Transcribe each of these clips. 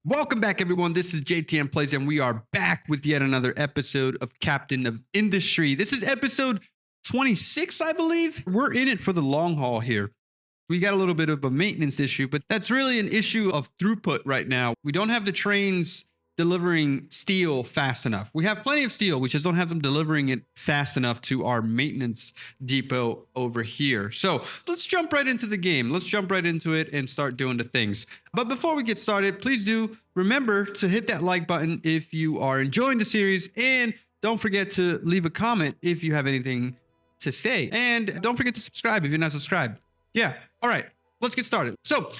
Welcome back, everyone. This is jtmplays, and we are back with yet another episode of Captain of Industry. This is episode 26, I believe. We're in it for the long haul here. We got a little bit of a maintenance issue, but that's really an issue of throughput right now. We don't have the trains delivering steel fast enough. We have plenty of steel, we just don't have them delivering it fast enough to our maintenance depot over here. So let's jump right into the game. Let's jump right into it and start doing the things. But before we get started, please do remember to hit that like button if you are enjoying the series, and don't forget to leave a comment if you have anything to say. And don't forget to subscribe if you're not subscribed. Yeah, all right, let's get started. So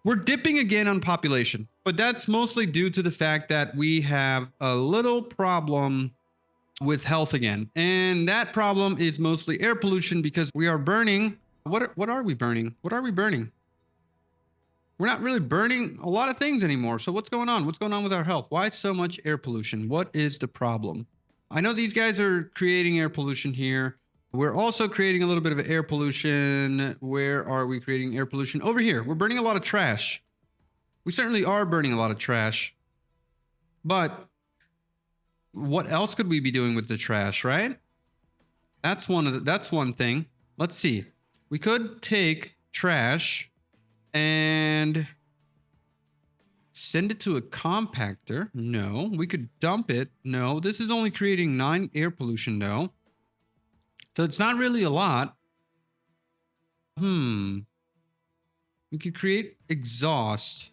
we're dipping again on population, but that's mostly due to the fact that we have a little problem with health again. And that problem is mostly air pollution because we are burning. What are we burning? What are we burning? We're not really burning a lot of things anymore. So what's going on? What's going on with our health? Why so much air pollution? What is the problem? I know these guys are creating air pollution here. We're also creating a little bit of air pollution. Where are we creating air pollution? Over here. We're burning a lot of trash. We certainly are burning a lot of trash. But what else could we be doing with the trash, right? That's one thing. Let's see. We could take trash and send it to a compactor. No. We could dump it. No. This is only creating 9 air pollution though. So it's not really a lot. We could create exhaust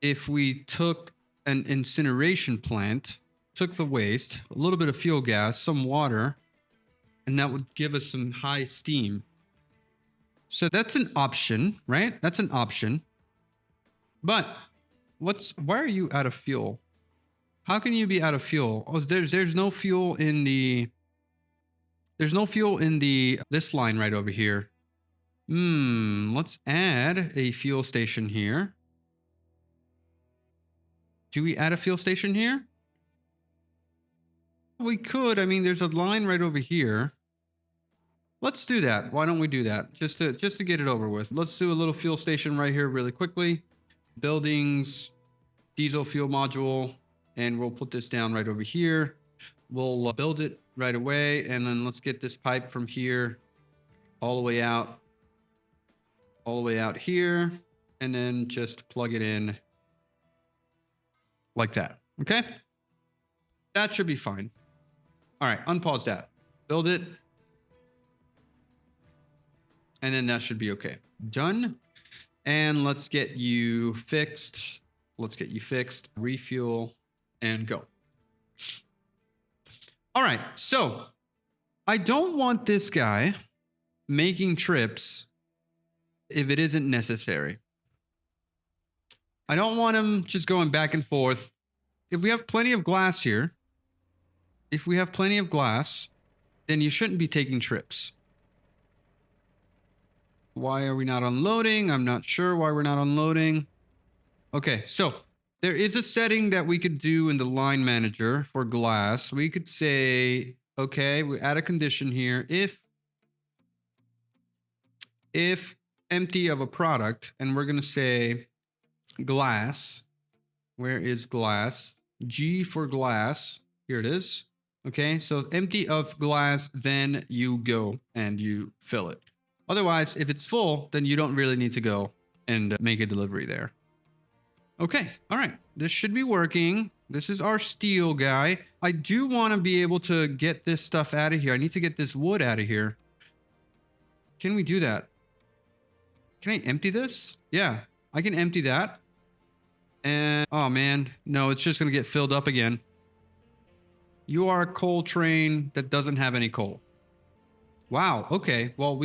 if we took an incineration plant, took the waste, a little bit of fuel gas, some water, and that would give us some high steam. So that's an option, right? That's an option. But why are you out of fuel? How can you be out of fuel? Oh, there's no fuel in the this line right over here. Let's add a fuel station here. Do we add a fuel station here? We could. I mean, there's a line right over here. Let's do that. Why don't we do that? Just to get it over with. Let's do a little fuel station right here really quickly. Buildings, diesel fuel module. And we'll put this down right over here. We'll build it right away. And then let's get this pipe from here all the way out here. And then just plug it in like that. Okay. That should be fine. All right. Unpause that. Build it. And then that should be okay. Done. And let's get you fixed. Refuel. And go. All right, so I don't want this guy making trips if it isn't necessary. I don't want him just going back and forth. If we have plenty of glass here, then you shouldn't be taking trips. Why are we not unloading? I'm not sure why we're not unloading. Okay, so there is a setting that we could do in the line manager for glass. We could say, okay, we add a condition here. If empty of a product, and we're going to say glass. Where is glass? G for glass. Here it is. Okay, so empty of glass, then you go and you fill it. Otherwise, if it's full, then you don't really need to go and make a delivery there. Okay, all right, this should be working. This is our steel guy. I do want to be able to get this stuff out of here. I need to get this wood out of here. Can we do that? Can I empty this? Yeah, I can empty that. And, oh man, no, it's just going to get filled up again. You are a coal train that doesn't have any coal. Wow, okay, well,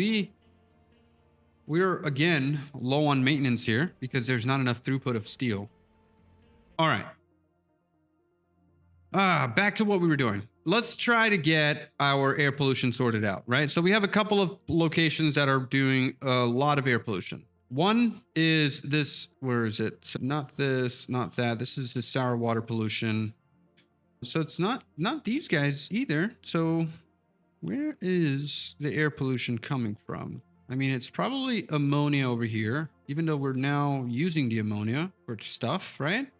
we're again low on maintenance here because there's not enough throughput of steel. All right. Back to what we were doing. Let's try to get our air pollution sorted out, right? So we have a couple of locations that are doing a lot of air pollution. One is this, where is it? Not this, not that. This is the sour water pollution. So it's not these guys either. So where is the air pollution coming from? I mean, it's probably ammonia over here, even though we're now using the ammonia for stuff, right?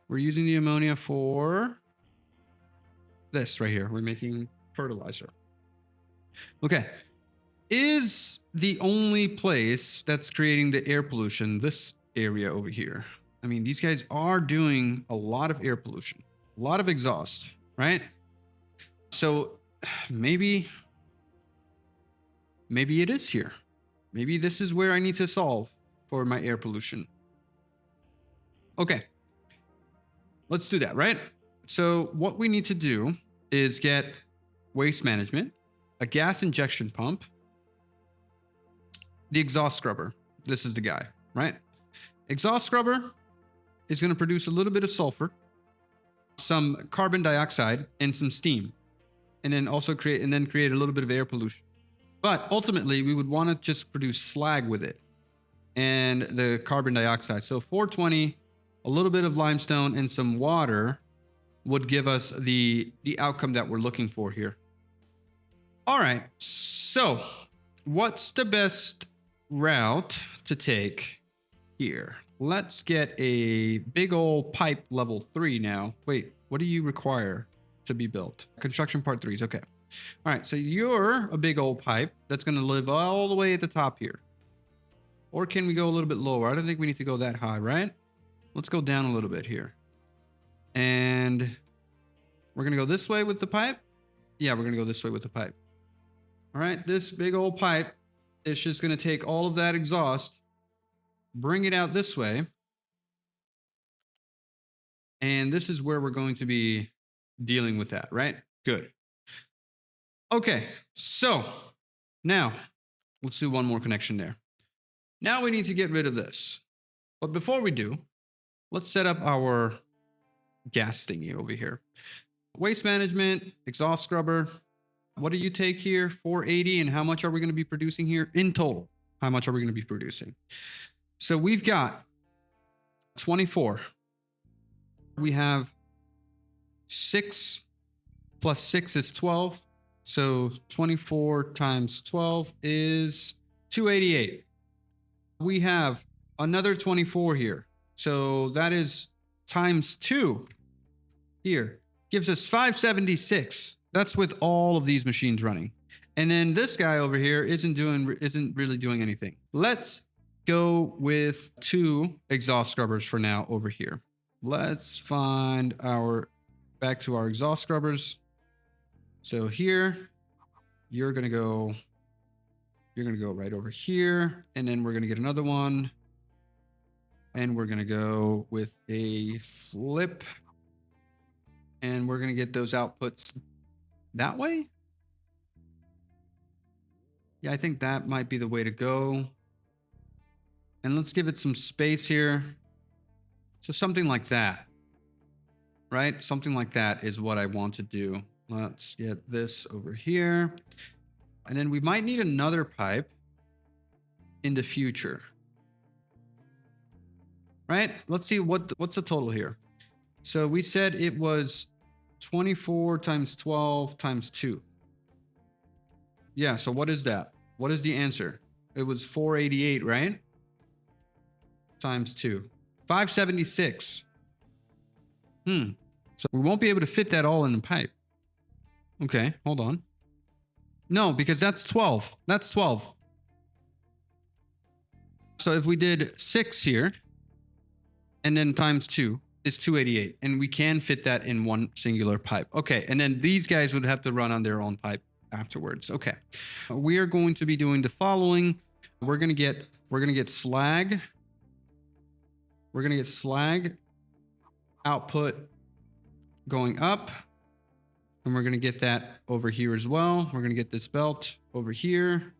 We're using the ammonia for this right here. We're making fertilizer. Okay. Is the only place that's creating the air pollution this area over here? I mean, these guys are doing a lot of air pollution, a lot of exhaust, right? So maybe it is here. Maybe this is where I need to solve for my air pollution. Okay. Let's do that, right? So what we need to do is get waste management, a gas injection pump, the exhaust scrubber. This is the guy, right? Exhaust scrubber is going to produce a little bit of sulfur, some carbon dioxide, and some steam, and then also create a little bit of air pollution. But ultimately, we would want to just produce slag with it and the carbon dioxide. So 420, a little bit of limestone, and some water would give us the outcome that we're looking for here. All right. So what's the best route to take here? Let's get a big old pipe level 3 now. Wait, what do you require to be built? Construction part 3s. Okay. All right. So you're a big old pipe that's going to live all the way at the top here. Or can we go a little bit lower? I don't think we need to go that high, right? Let's go down a little bit here. And we're going to go this way with the pipe. Yeah, we're going to go this way with the pipe. All right. This big old pipe is just going to take all of that exhaust, bring it out this way. And this is where we're going to be dealing with that, right? Good. Okay. So now let's do one more connection there. Now we need to get rid of this. But before we do, let's set up our gas thingy over here. Waste management, exhaust scrubber. What do you take here? 480. And how much are we going to be producing here in total? How much are we going to be producing? So we've got 24. We have 6 plus 6 is 12. So 24 times 12 is 288. We have another 24 here. So that is times 2 here. Gives us 576. That's with all of these machines running. And then this guy over here isn't really doing anything. Let's go with 2 exhaust scrubbers for now over here. Let's find back to our exhaust scrubbers. So here, you're going to go right over here. And then we're going to get another one. And we're going to go with a flip. And we're going to get those outputs that way. Yeah, I think that might be the way to go. And let's give it some space here. So something like that, right? Something like that is what I want to do. Let's get this over here. And then we might need another pipe in the future. Right? Let's see what's the total here. So we said it was 24 times 12 times 2. Yeah, so what is that? What is the answer? It was 488, right? Times 2. 576. So we won't be able to fit that all in the pipe. Okay, hold on. No, because that's 12. That's 12. So if we did 6 here, and then times 2 is 288. And we can fit that in one singular pipe. Okay, and then these guys would have to run on their own pipe afterwards. Okay. We are going to be doing the following. We're going to get slag. We're going to get slag output going up. And we're going to get that over here as well. We're going to get this belt over here.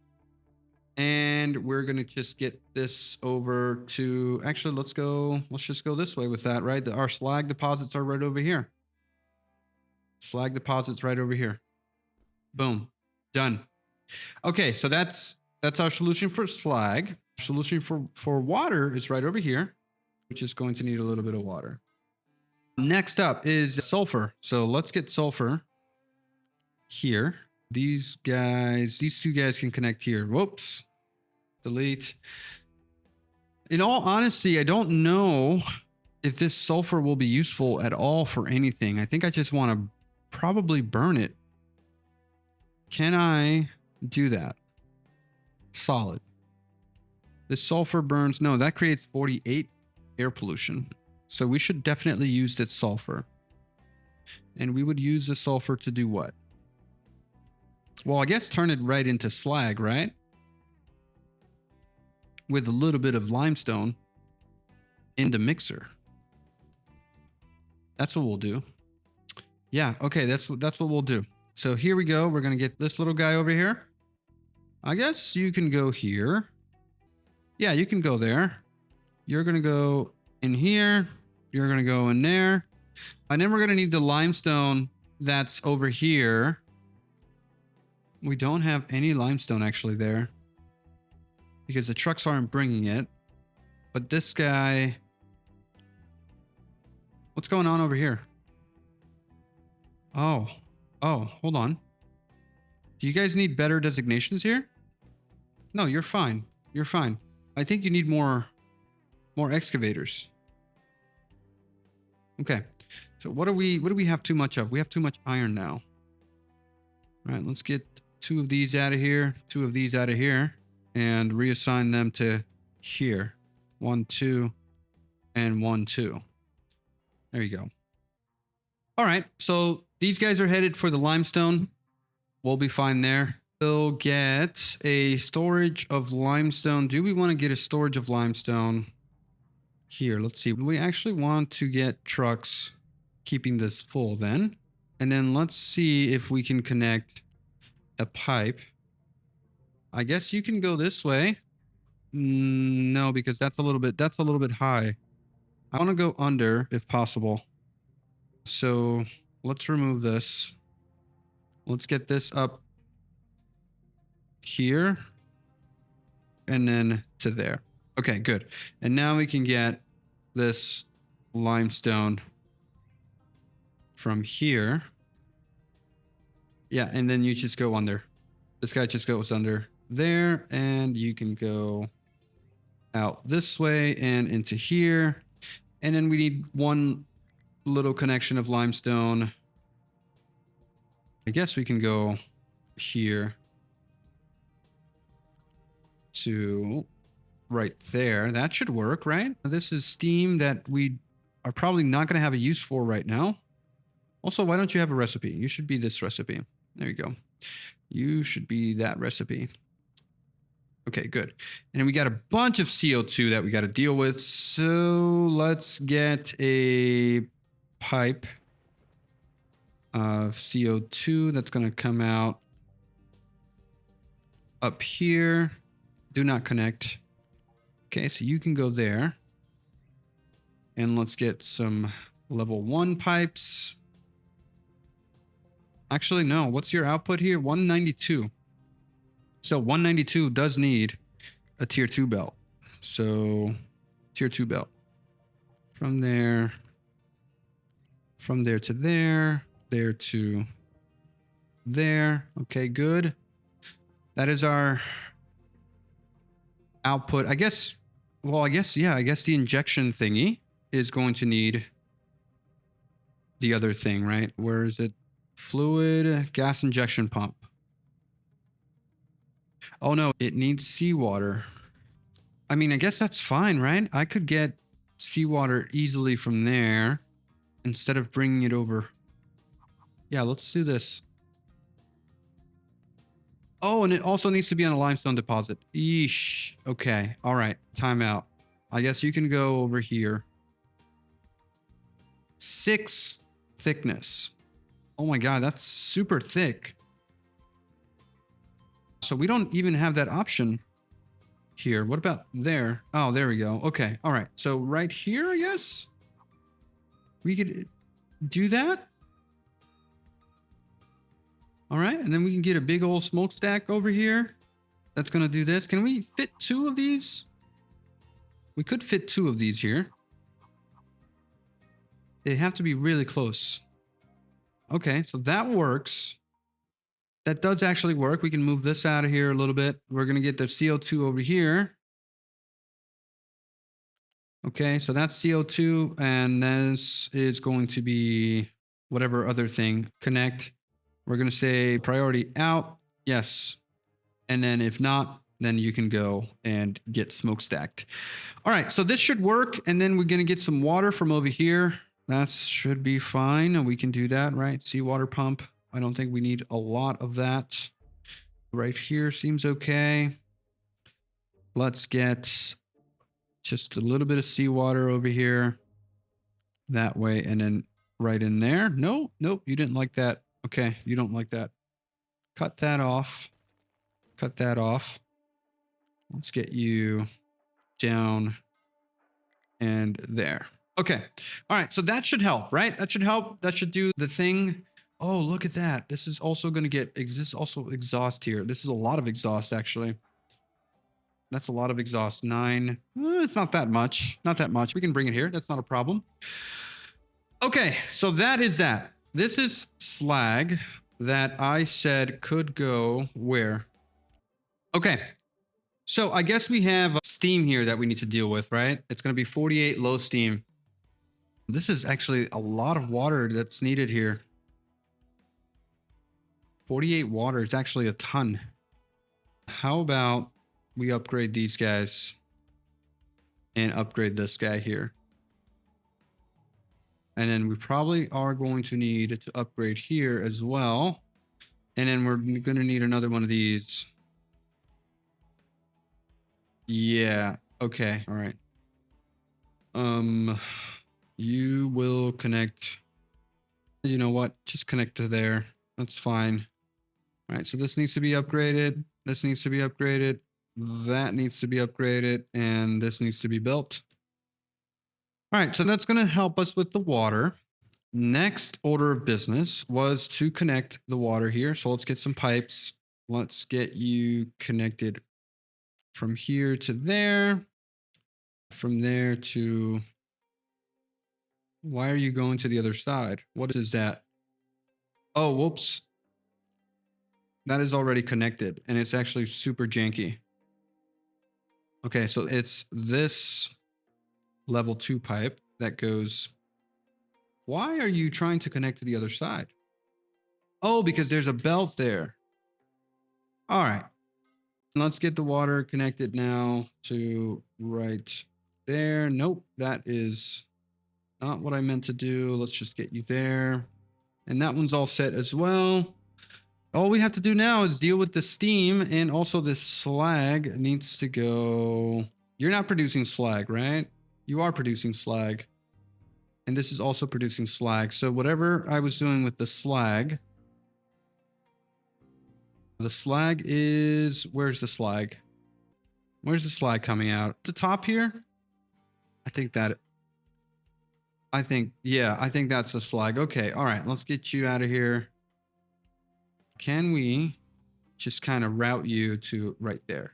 And we're going to just get this over to, actually, let's just go this way with that, right? Our slag deposits are right over here. Slag deposits right over here. Boom. Done. Okay, so that's our solution for slag. Solution for water is right over here, which is going to need a little bit of water. Next up is sulfur. So let's get sulfur here. These guys, these two guys can connect here. Whoops. Delete. In all honesty, I don't know if this sulfur will be useful at all for anything. I think I just want to probably burn it. Can I do that? Solid. This sulfur burns. No, that creates 48 air pollution. So we should definitely use that sulfur. And we would use the sulfur to do what? Well, I guess turn it right into slag, right? With a little bit of limestone in the mixer. That's what we'll do. Yeah, okay, that's what we'll do. So here we go. We're going to get this little guy over here. I guess you can go here. Yeah, you can go there. You're going to go in here. You're going to go in there. And then we're going to need the limestone that's over here. We don't have any limestone actually there because the trucks aren't bringing it. But this guy... What's going on over here? Oh, hold on. Do you guys need better designations here? No, you're fine. You're fine. I think you need more excavators. Okay. So what do we have too much of? We have too much iron now. All right, let's get 2 of these out of here, 2 of these out of here, and reassign them to here. 1, 2, and 1, 2. There you go. All right, so these guys are headed for the limestone. We'll be fine there. We'll get a storage of limestone. Do we want to get a storage of limestone? Here, let's see. We actually want to get trucks keeping this full then. And then let's see if we can connect a pipe. I guess you can go this way. No, because that's a little bit high. I want to go under if possible. So let's remove this. Let's get this up here and then to there. Okay, good. And now we can get this limestone from here. Yeah, and then you just go under. This guy just goes under there, and you can go out this way and into here. And then we need one little connection of limestone. I guess we can go here to right there. That should work, right? This is steam that we are probably not going to have a use for right now. Also, why don't you have a recipe? You should be this recipe. There you go. You should be that recipe. Okay, good. And then we got a bunch of CO2 that we got to deal with. So let's get a pipe of CO2 that's going to come out up here. Do not connect. Okay, so you can go there. And let's get some level 1 pipes. Actually, no. What's your output here? 192. So 192 does need a tier 2 belt. So tier 2 belt. From there to there to there. Okay, good. That is our output. I guess the injection thingy is going to need the other thing, right? Where is it? Fluid gas injection pump. Oh no, it needs seawater. I mean, I guess that's fine, right? I could get seawater easily from there instead of bringing it over. Yeah, let's do this. Oh, and it also needs to be on a limestone deposit. Eesh. Okay. All right. Time out. I guess you can go over here. 6 thickness. Oh my God, that's super thick. So we don't even have that option here. What about there? Oh, there we go. Okay. All right. So right here, I guess we could do that. All right. And then we can get a big old smokestack over here. That's going to do this. Can we fit 2 of these? We could fit 2 of these here. They have to be really close. Okay. So that works. That does actually work. We can move this out of here a little bit. We're going to get the CO2 over here. Okay, so that's CO2, and this is going to be whatever other thing. Connect. We're going to say priority out. Yes. And then if not, then you can go and get smokestacked. All right, so this should work. And then we're going to get some water from over here. That should be fine. And we can do that, right? Seawater pump. I don't think we need a lot of that. Right here seems okay. Let's get just a little bit of seawater over here. That way, and then right in there. No, nope, you didn't like that. Okay, you don't like that. Cut that off. Cut that off. Let's get you down and there. Okay. All right. So that should help, right? That should help. That should do the thing. Oh, look at that. This is also going to get also exhaust here. This is a lot of exhaust, actually. That's a lot of exhaust. 9. It's not that much. Not that much. We can bring it here. That's not a problem. Okay. So that is that. This is slag that I said could go where? Okay. So I guess we have steam here that we need to deal with, right? It's going to be 48 low steam. This is actually a lot of water that's needed here. 48 water is actually a ton. How about we upgrade these guys and upgrade this guy here? And then we probably are going to need to upgrade here as well. And then we're going to need another one of these. Yeah. Okay. All right. You will connect. You know what? Just connect to there. That's fine. All right. So this needs to be upgraded. This needs to be upgraded. That needs to be upgraded. And this needs to be built. All right. So that's going to help us with the water. Next order of business was to connect the water here. So let's get some pipes. Let's get you connected from here to there, from there to, why are you going to the other side? What is that? Oh, whoops. That is already connected and it's actually super janky. Okay, so it's this level 2 pipe that goes, why are you trying to connect to the other side? Oh, because there's a belt there. All right. Let's get the water connected now to right there. Nope, that is not what I meant to do. Let's just get you there. And that one's all set as well. All we have to do now is deal with the steam, and also this slag needs to go. You're not producing slag, right? You are producing slag. And this is also producing slag. So whatever I was doing with the slag is, where's the slag? Where's the slag coming out? The top here? Yeah, I think that's the slag. Okay, all right, let's get you out of here. Can we just kind of route you to right there?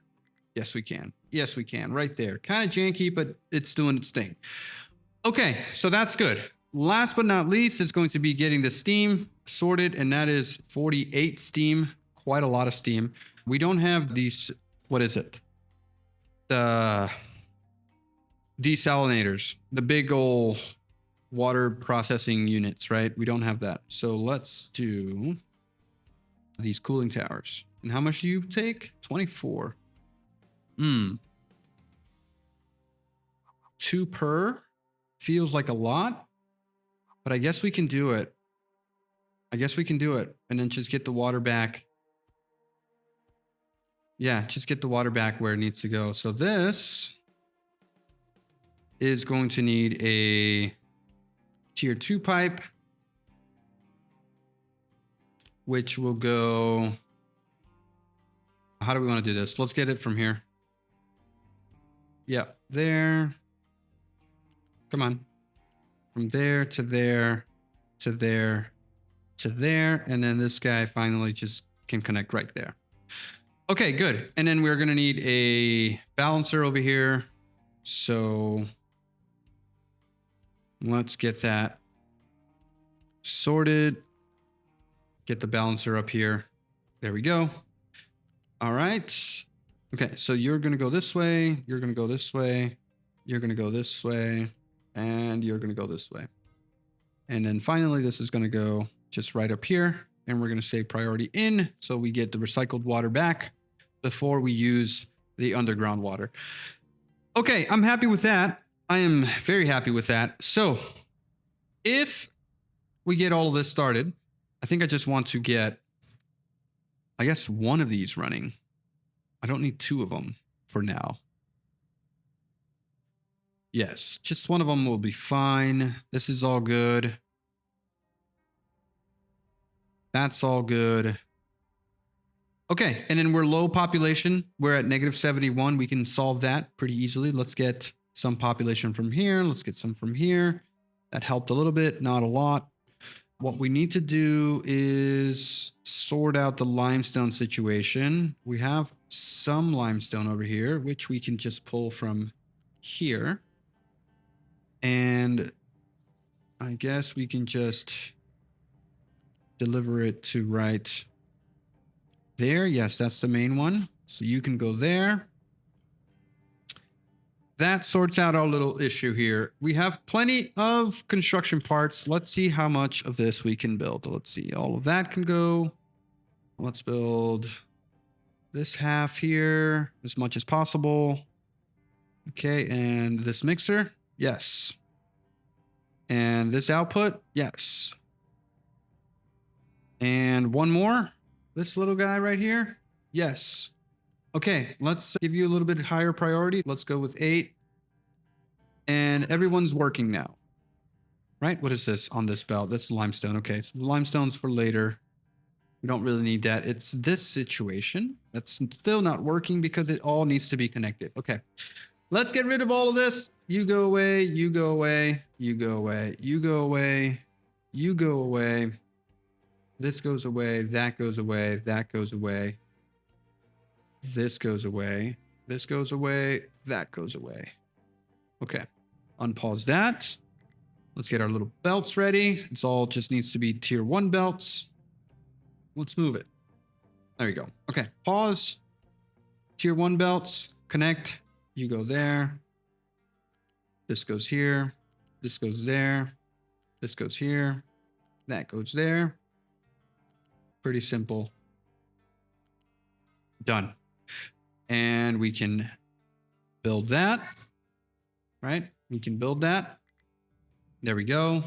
Yes, we can. Yes, we can. Right there. Kind of janky, but it's doing its thing. Okay, so that's good. Last but not least is going to be getting the steam sorted, and that is 48 steam. Quite a lot of steam. We don't have these, what is it? The desalinators, the big old water processing units, right? We don't have that. So let's do these cooling towers. And how much do you take? 24. 2 per feels like a lot, but I guess we can do it. And then just get the water back. Yeah, just get the water back where it needs to go. So this is going to need a tier 2 pipe, which will go. How do we want to do this? Let's get it from here. Yeah, there. Come on. From there to there to there to there. And then this guy finally just can connect right there. Okay, good. And then we're going to need a balancer over here. So let's get that sorted. Get the balancer up here. There we go. All right. Okay, so you're going to go this way. You're going to go this way. You're going to go this way. And you're going to go this way. And then finally, this is going to go just right up here. And we're going to say priority in. So we get the recycled water back before we use the underground water. Okay, I'm happy with that. I am very happy with that. So if we get all of this started, I think I just want to get, I guess, one of these running. I don't need two of them for now. Yes, just one of them will be fine. This is all good. That's all good. Okay, and then we're low population. We're at -71. We can solve that pretty easily. Let's get some population from here. Let's get some from here. That helped a little bit, not a lot. What we need to do is sort out the limestone situation. We have some limestone over here, which we can just pull from here. And I guess we can just deliver it to right there. Yes, that's the main one. So you can go there. That sorts out our little issue here. We have plenty of construction parts. Let's see how much of this we can build. Let's see. All of that can go. Let's build this half here as much as possible. Okay, and this mixer. Yes. And this output. Yes. And one more. This little guy right here. Yes. Okay, let's give you a little bit higher priority. Let's go with 8. And everyone's working now. Right? What is this on this belt? That's limestone. Okay, so the limestone's for later. We don't really need that. It's this situation that's still not working because it all needs to be connected. Okay, let's get rid of all of this. You go away, you go away, you go away, you go away, you go away. This goes away, that goes away, that goes away. This goes away, this goes away, that goes away. Okay, unpause that. Let's get our little belts ready. It's all just needs to be tier 1 belts. Let's move it. There you go. Okay, pause. Tier 1 belts, connect. You go there. This goes here. This goes there. This goes here. That goes there. Pretty simple. Done. And we can build that, right? We can build that. There we go.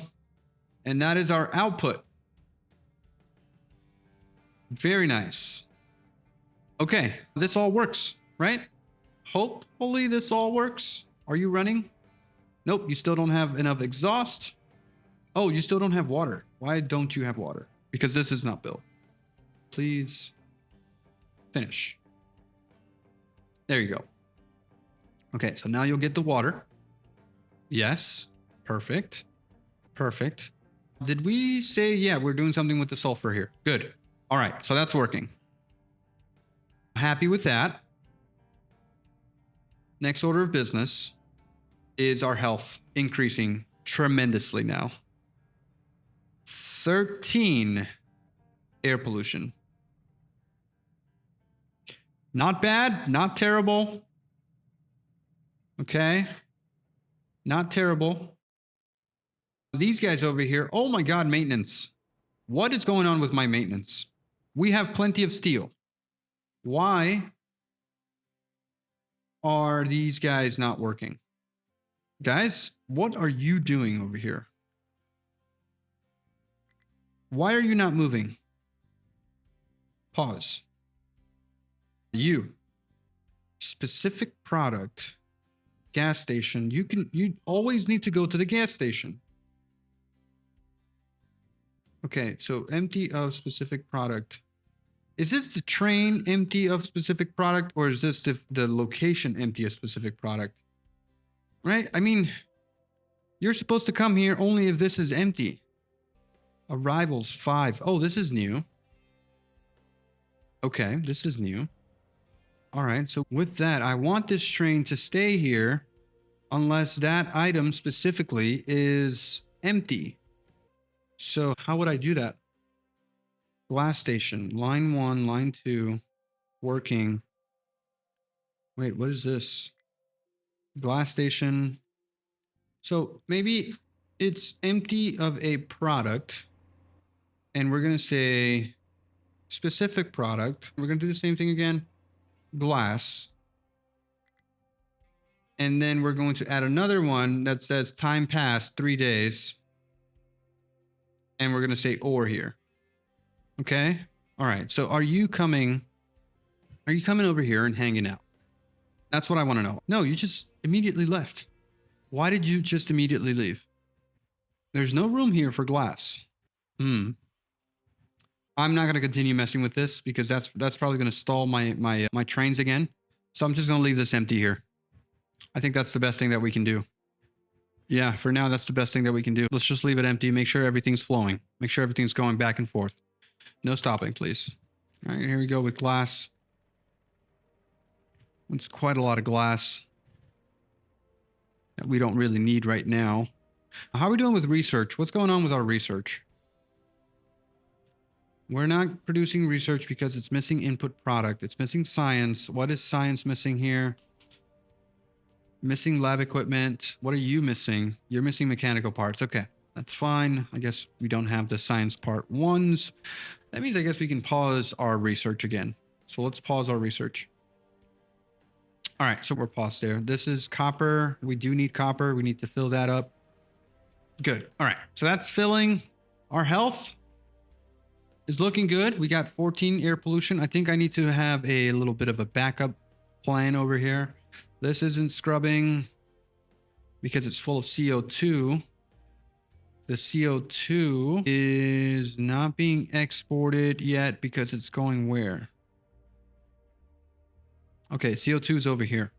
And that is our output. Very nice. Okay, this all works, right? Hopefully this all works. Are you running? Nope, you still don't have enough exhaust. Oh, you still don't have water. Why don't you have water? Because this is not built. Please finish. There you go. Okay, so now you'll get the water. Yes, perfect. Perfect. Did we say, yeah, we're doing something with the sulfur here? Good. All right, so that's working. Happy with that. Next order of business is our health increasing tremendously now. 13 air pollution. Not bad, not terrible. Okay. Not terrible. These guys over here, oh my God, maintenance. What is going on with my maintenance? We have plenty of steel. Why are these guys not working? Guys, what are you doing over here? Why are you not moving? Pause. You. Specific product. Gas station. You always need to go to the gas station. Okay, so empty of specific product. Is this the train empty of specific product, or is this the location empty of specific product? Right? I mean, you're supposed to come here only if this is empty. Arrivals 5. Oh, this is new. Okay, this is new. All right, so with that, I want this train to stay here unless that item specifically is empty. So how would I do that? Glass station, line 1, line 2, working. Wait, what is this? Glass station. So maybe it's empty of a product. And we're going to say specific product. We're going to do the same thing again. Glass. And then we're going to add another one that says time passed 3 days. And we're going to say or here. Okay. All right. So are you coming over here and hanging out? That's what I want to know. No, you just immediately left. Why did you just immediately leave? There's no room here for glass. I'm not going to continue messing with this because that's probably going to stall my trains again. So I'm just going to leave this empty here. I think that's the best thing that we can do. Yeah, for now, that's the best thing that we can do. Let's just leave it empty. Make sure everything's flowing. Make sure everything's going back and forth. No stopping, please. All right, here we go with glass. It's quite a lot of glass that we don't really need right now. How are we doing with research? What's going on with our research? We're not producing research because it's missing input product. It's missing science. What is science missing here? Missing lab equipment. What are you missing? You're missing mechanical parts. Okay, that's fine. I guess we don't have the science part ones. That means I guess we can pause our research again. So let's pause our research. All right, so we're paused there. This is copper. We do need copper. We need to fill that up. Good. All right, so that's filling. Our health is looking good. We got 14 air pollution. I think I need to have a little bit of a backup plan over here. This isn't scrubbing because it's full of CO2. The CO2 is not being exported yet because it's going where? Okay, CO2 is over here.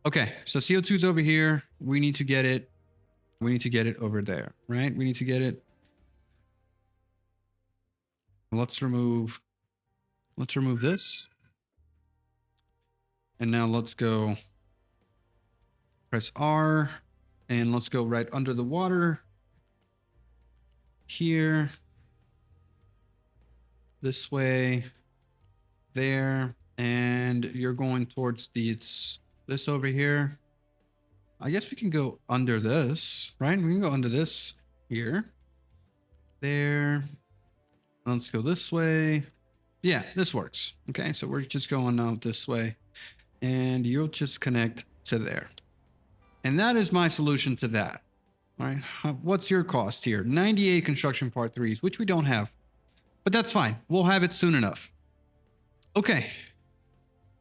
Okay, so CO2 is over here. We need to get it. We need to get it over there, right? We need to get it. Let's remove this. And now let's go press R and let's go right under the water here. This way, there. And you're going towards this over here. I guess we can go under this, right? We can go under this here. There. Let's go this way. Yeah, this works. Okay, so we're just going out this way. And you'll just connect to there. And that is my solution to that. All right, what's your cost here? 98 construction part 3s, which we don't have. But that's fine. We'll have it soon enough. Okay.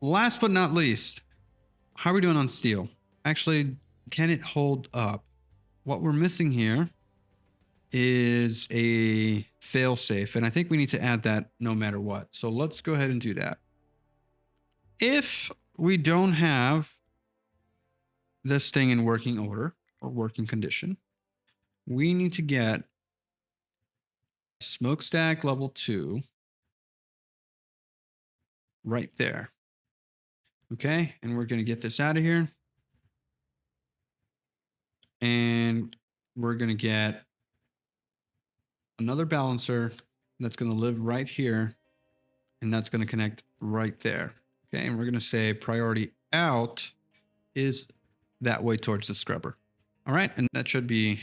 Last but not least, how are we doing on steel? Actually, can it hold up? What we're missing here is a fail-safe, and I think we need to add that no matter what. So let's go ahead and do that. If we don't have this thing in working order or working condition, we need to get smokestack level 2 right there. Okay, and we're going to get this out of here. And we're going to get another balancer that's going to live right here. And that's going to connect right there. Okay, and we're going to say priority out is that way towards the scrubber. All right, and that should be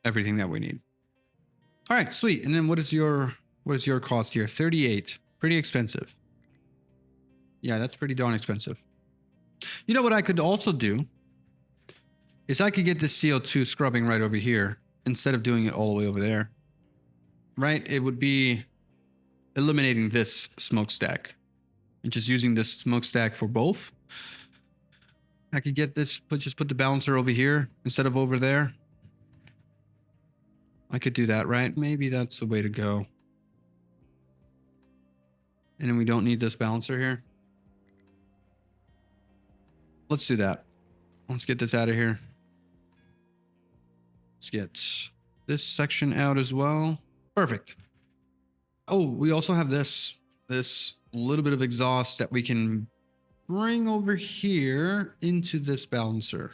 everything that we need. All right, sweet. And then what is your cost here? 38. Pretty expensive. Yeah, that's pretty darn expensive. You know what I could also do is I could get this CO2 scrubbing right over here instead of doing it all the way over there. Right? It would be eliminating this smokestack and just using this smokestack for both. I could get this, just put the balancer over here instead of over there. I could do that, right? Maybe that's the way to go. And then we don't need this balancer here. Let's do that. Let's get this out of here. Let's get this section out as well. Perfect. Oh, we also have this little bit of exhaust that we can bring over here into this balancer.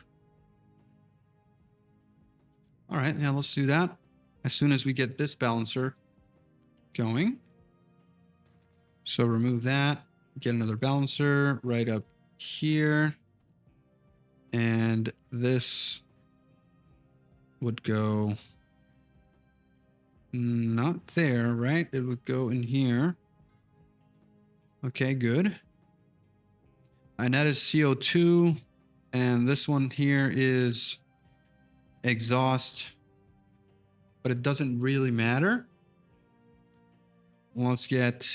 All right, now let's do that. As soon as we get this balancer going. So remove that, get another balancer right up here. And this would go not there, right? It would go in here. Okay, good. And that is CO2. And this one here is exhaust, but it doesn't really matter. Let's get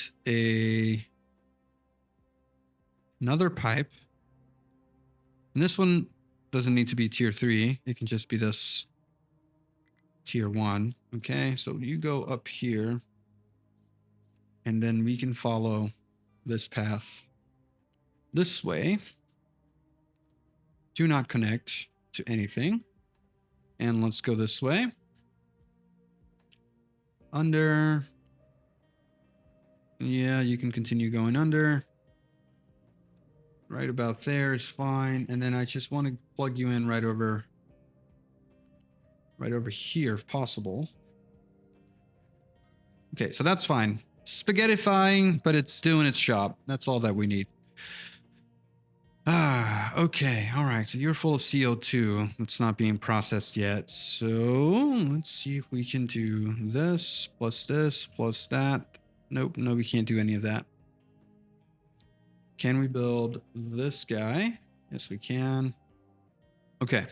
another pipe. And this one doesn't need to be tier 3. It can just be this tier 1. Okay, so you go up here and then we can follow this path this way. Do not connect to anything. And let's go this way. Under. Yeah, you can continue going under. Right about there is fine. And then I just want to plug you in right over here if possible. Okay, so that's fine. Spaghettifying, but it's doing its job. That's all that we need. Okay. All right. So you're full of CO2. It's not being processed yet. So let's see if we can do this plus that. Nope. No, we can't do any of that. Can we build this guy? Yes, we can. Okay.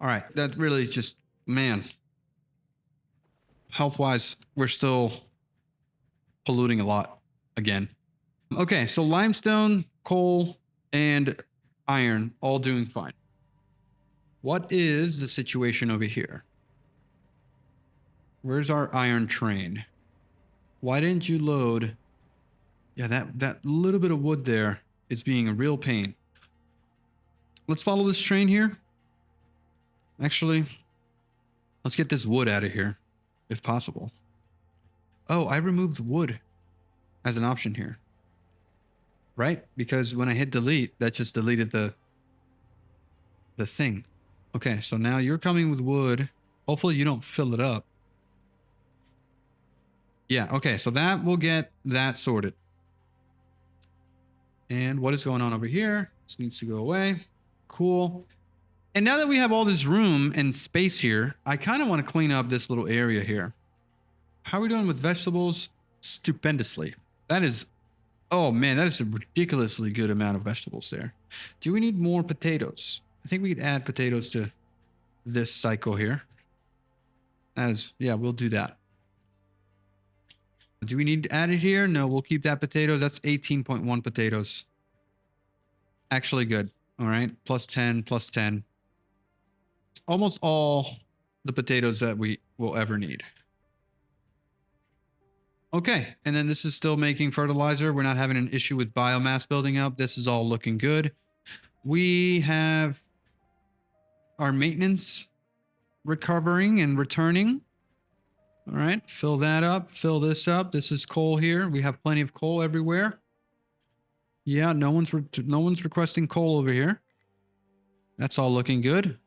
All right. That really just, man, health-wise, we're still polluting a lot again. Okay, so limestone, coal, and iron all doing fine. What is the situation over here? Where's our iron train? Why didn't you load? Yeah, that little bit of wood there is being a real pain. Let's follow this train here. Actually, let's get this wood out of here, if possible. Oh, I removed wood as an option here. Right? Because when I hit delete, that just deleted the thing. Okay, so now you're coming with wood. Hopefully you don't fill it up. Yeah, okay, so that will get that sorted. And what is going on over here? This needs to go away. Cool. And now that we have all this room and space here, I kind of want to clean up this little area here. How are we doing with vegetables? Stupendously. That is... Oh man, that is a ridiculously good amount of vegetables there. Do we need more potatoes? I think we could add potatoes to this cycle here. Yeah, we'll do that. Do we need to add it here? No, we'll keep that potato. That's 18.1 potatoes. Actually good. All right, plus 10, plus 10. Almost all the potatoes that we will ever need. Okay, and then this is still making fertilizer. We're not having an issue with biomass building up. This is all looking good. We have our maintenance recovering and returning. All right, fill that up, fill this up. This is coal here. We have plenty of coal everywhere. Yeah, no one's requesting coal over here. That's all looking good.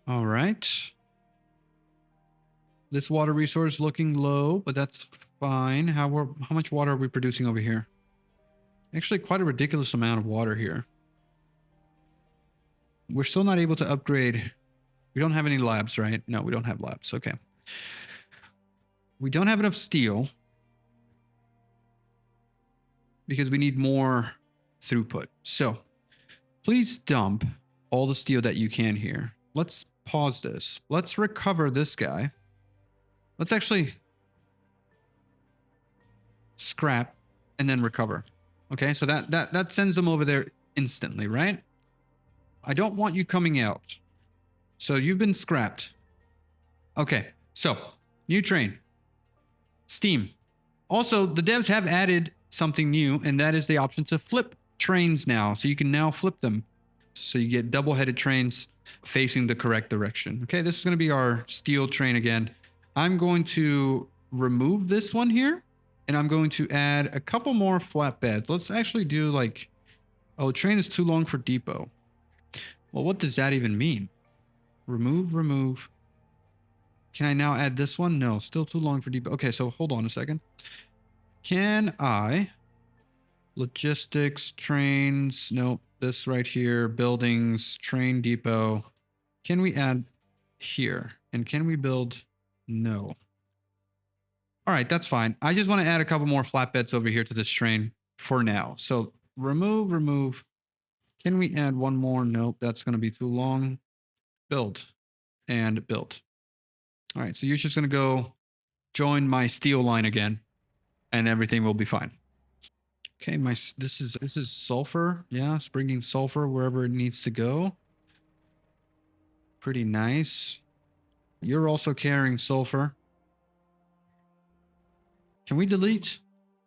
All right. This water resource looking low, but that's fine. How much water are we producing over here? Actually, quite a ridiculous amount of water here. We're still not able to upgrade. We don't have any labs, right? No, we don't have labs. Okay. We don't have enough steel because we need more throughput. So please dump all the steel that you can here. Let's pause this. Let's recover this guy. Let's actually scrap and then recover. Okay, so that sends them over there instantly, right? I don't want you coming out. So you've been scrapped. Okay, so new train. Steam. Also, the devs have added something new, and that is the option to flip trains now. So you can now flip them. So you get double-headed trains facing the correct direction. Okay, this is going to be our steel train again. I'm going to remove this one here, and I'm going to add a couple more flatbeds. Let's actually do like, oh, train is too long for depot. Well, what does that even mean? Remove. Can I now add this one? No, still too long for deep. Okay, so hold on a second. Can I logistics, trains? Nope. This right here, buildings, train depot. Can we add here? And can we build? No. All right, that's fine. I just want to add a couple more flatbeds over here to this train for now. So remove. Can we add one more? Nope, that's going to be too long. Build and build. All right, so you're just going to go join my steel line again and everything will be fine. Okay, this is sulfur. Yeah, it's bringing sulfur wherever it needs to go. Pretty nice. You're also carrying sulfur. Can we delete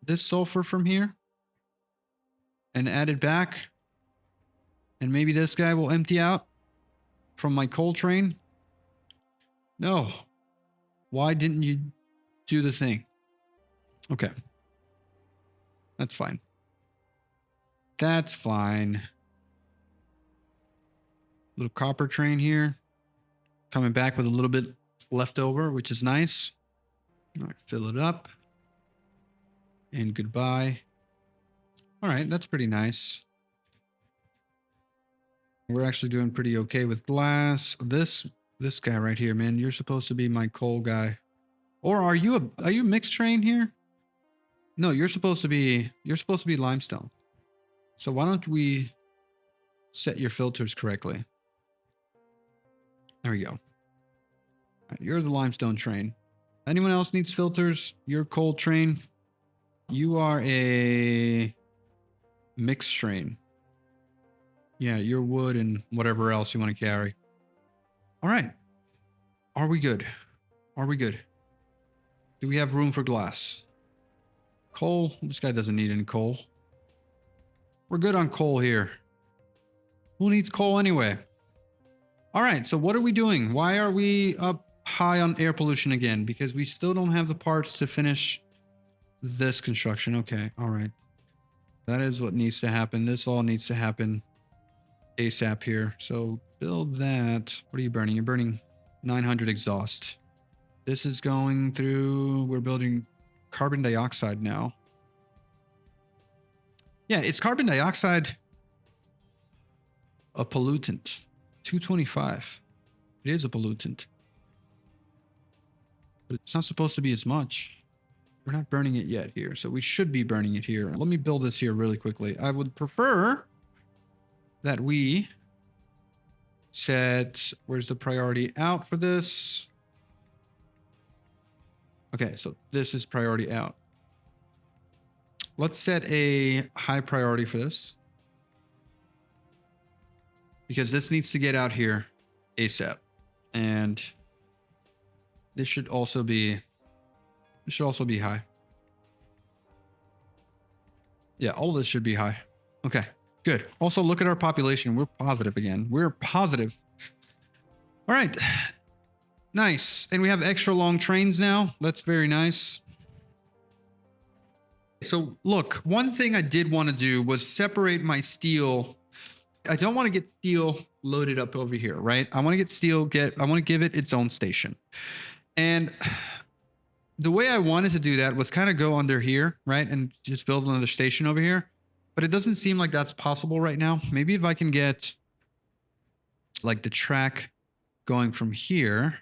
this sulfur from here and add it back? And maybe this guy will empty out from my coal train? No. Why didn't you do the thing? Okay. That's fine. That's fine. Little copper train here. Coming back with a little bit left over, which is nice. All right, fill it up. And goodbye. All right, that's pretty nice. We're actually doing pretty okay with glass. This guy right here, man, you're supposed to be my coal guy. Or are you a mixed train here? No, you're supposed to be limestone. So why don't we set your filters correctly? There we go. All right, you're the limestone train. Anyone else needs filters? You're coal train. You are a mixed train. Yeah, you're wood and whatever else you want to carry. All right. Are we good? Are we good? Do we have room for glass? Coal? This guy doesn't need any coal. We're good on coal here. Who needs coal anyway? All right, so what are we doing? Why are we up high on air pollution again? Because we still don't have the parts to finish this construction. Okay, all right. That is what needs to happen. This all needs to happen ASAP here. So build that. What are you burning? You're burning 900 exhaust. This is going through, we're building carbon dioxide now. Yeah, it's carbon dioxide, a pollutant. 225. It is a pollutant. But it's not supposed to be as much. We're not burning it yet here, so we should be burning it here. Let me build this here really quickly. I would prefer that we set, where's the priority out for this? Okay, so this is priority out. Let's set a high priority for this, because this needs to get out here ASAP. And this should also be high. Yeah, all of this should be high. Okay, good. Also, look at our population. We're positive again. We're positive. All right. Nice. And we have extra long trains now. That's very nice. So look, one thing I did want to do was separate my steel. I don't want to get steel loaded up over here, right? I want to get steel, I want to give it its own station. And the way I wanted to do that was kind of go under here, right? And just build another station over here. But it doesn't seem like that's possible right now. Maybe if I can get like the track going from here,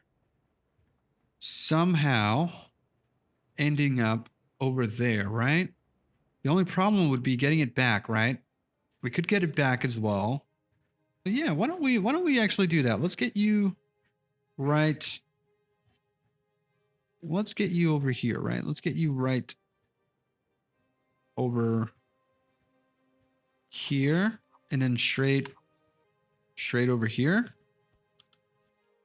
somehow ending up over there, right? The only problem would be getting it back, right? We could get it back as well. But yeah, why don't we actually do that? Let's get you right. Let's get you over here, right? Let's get you right over here and then straight over here.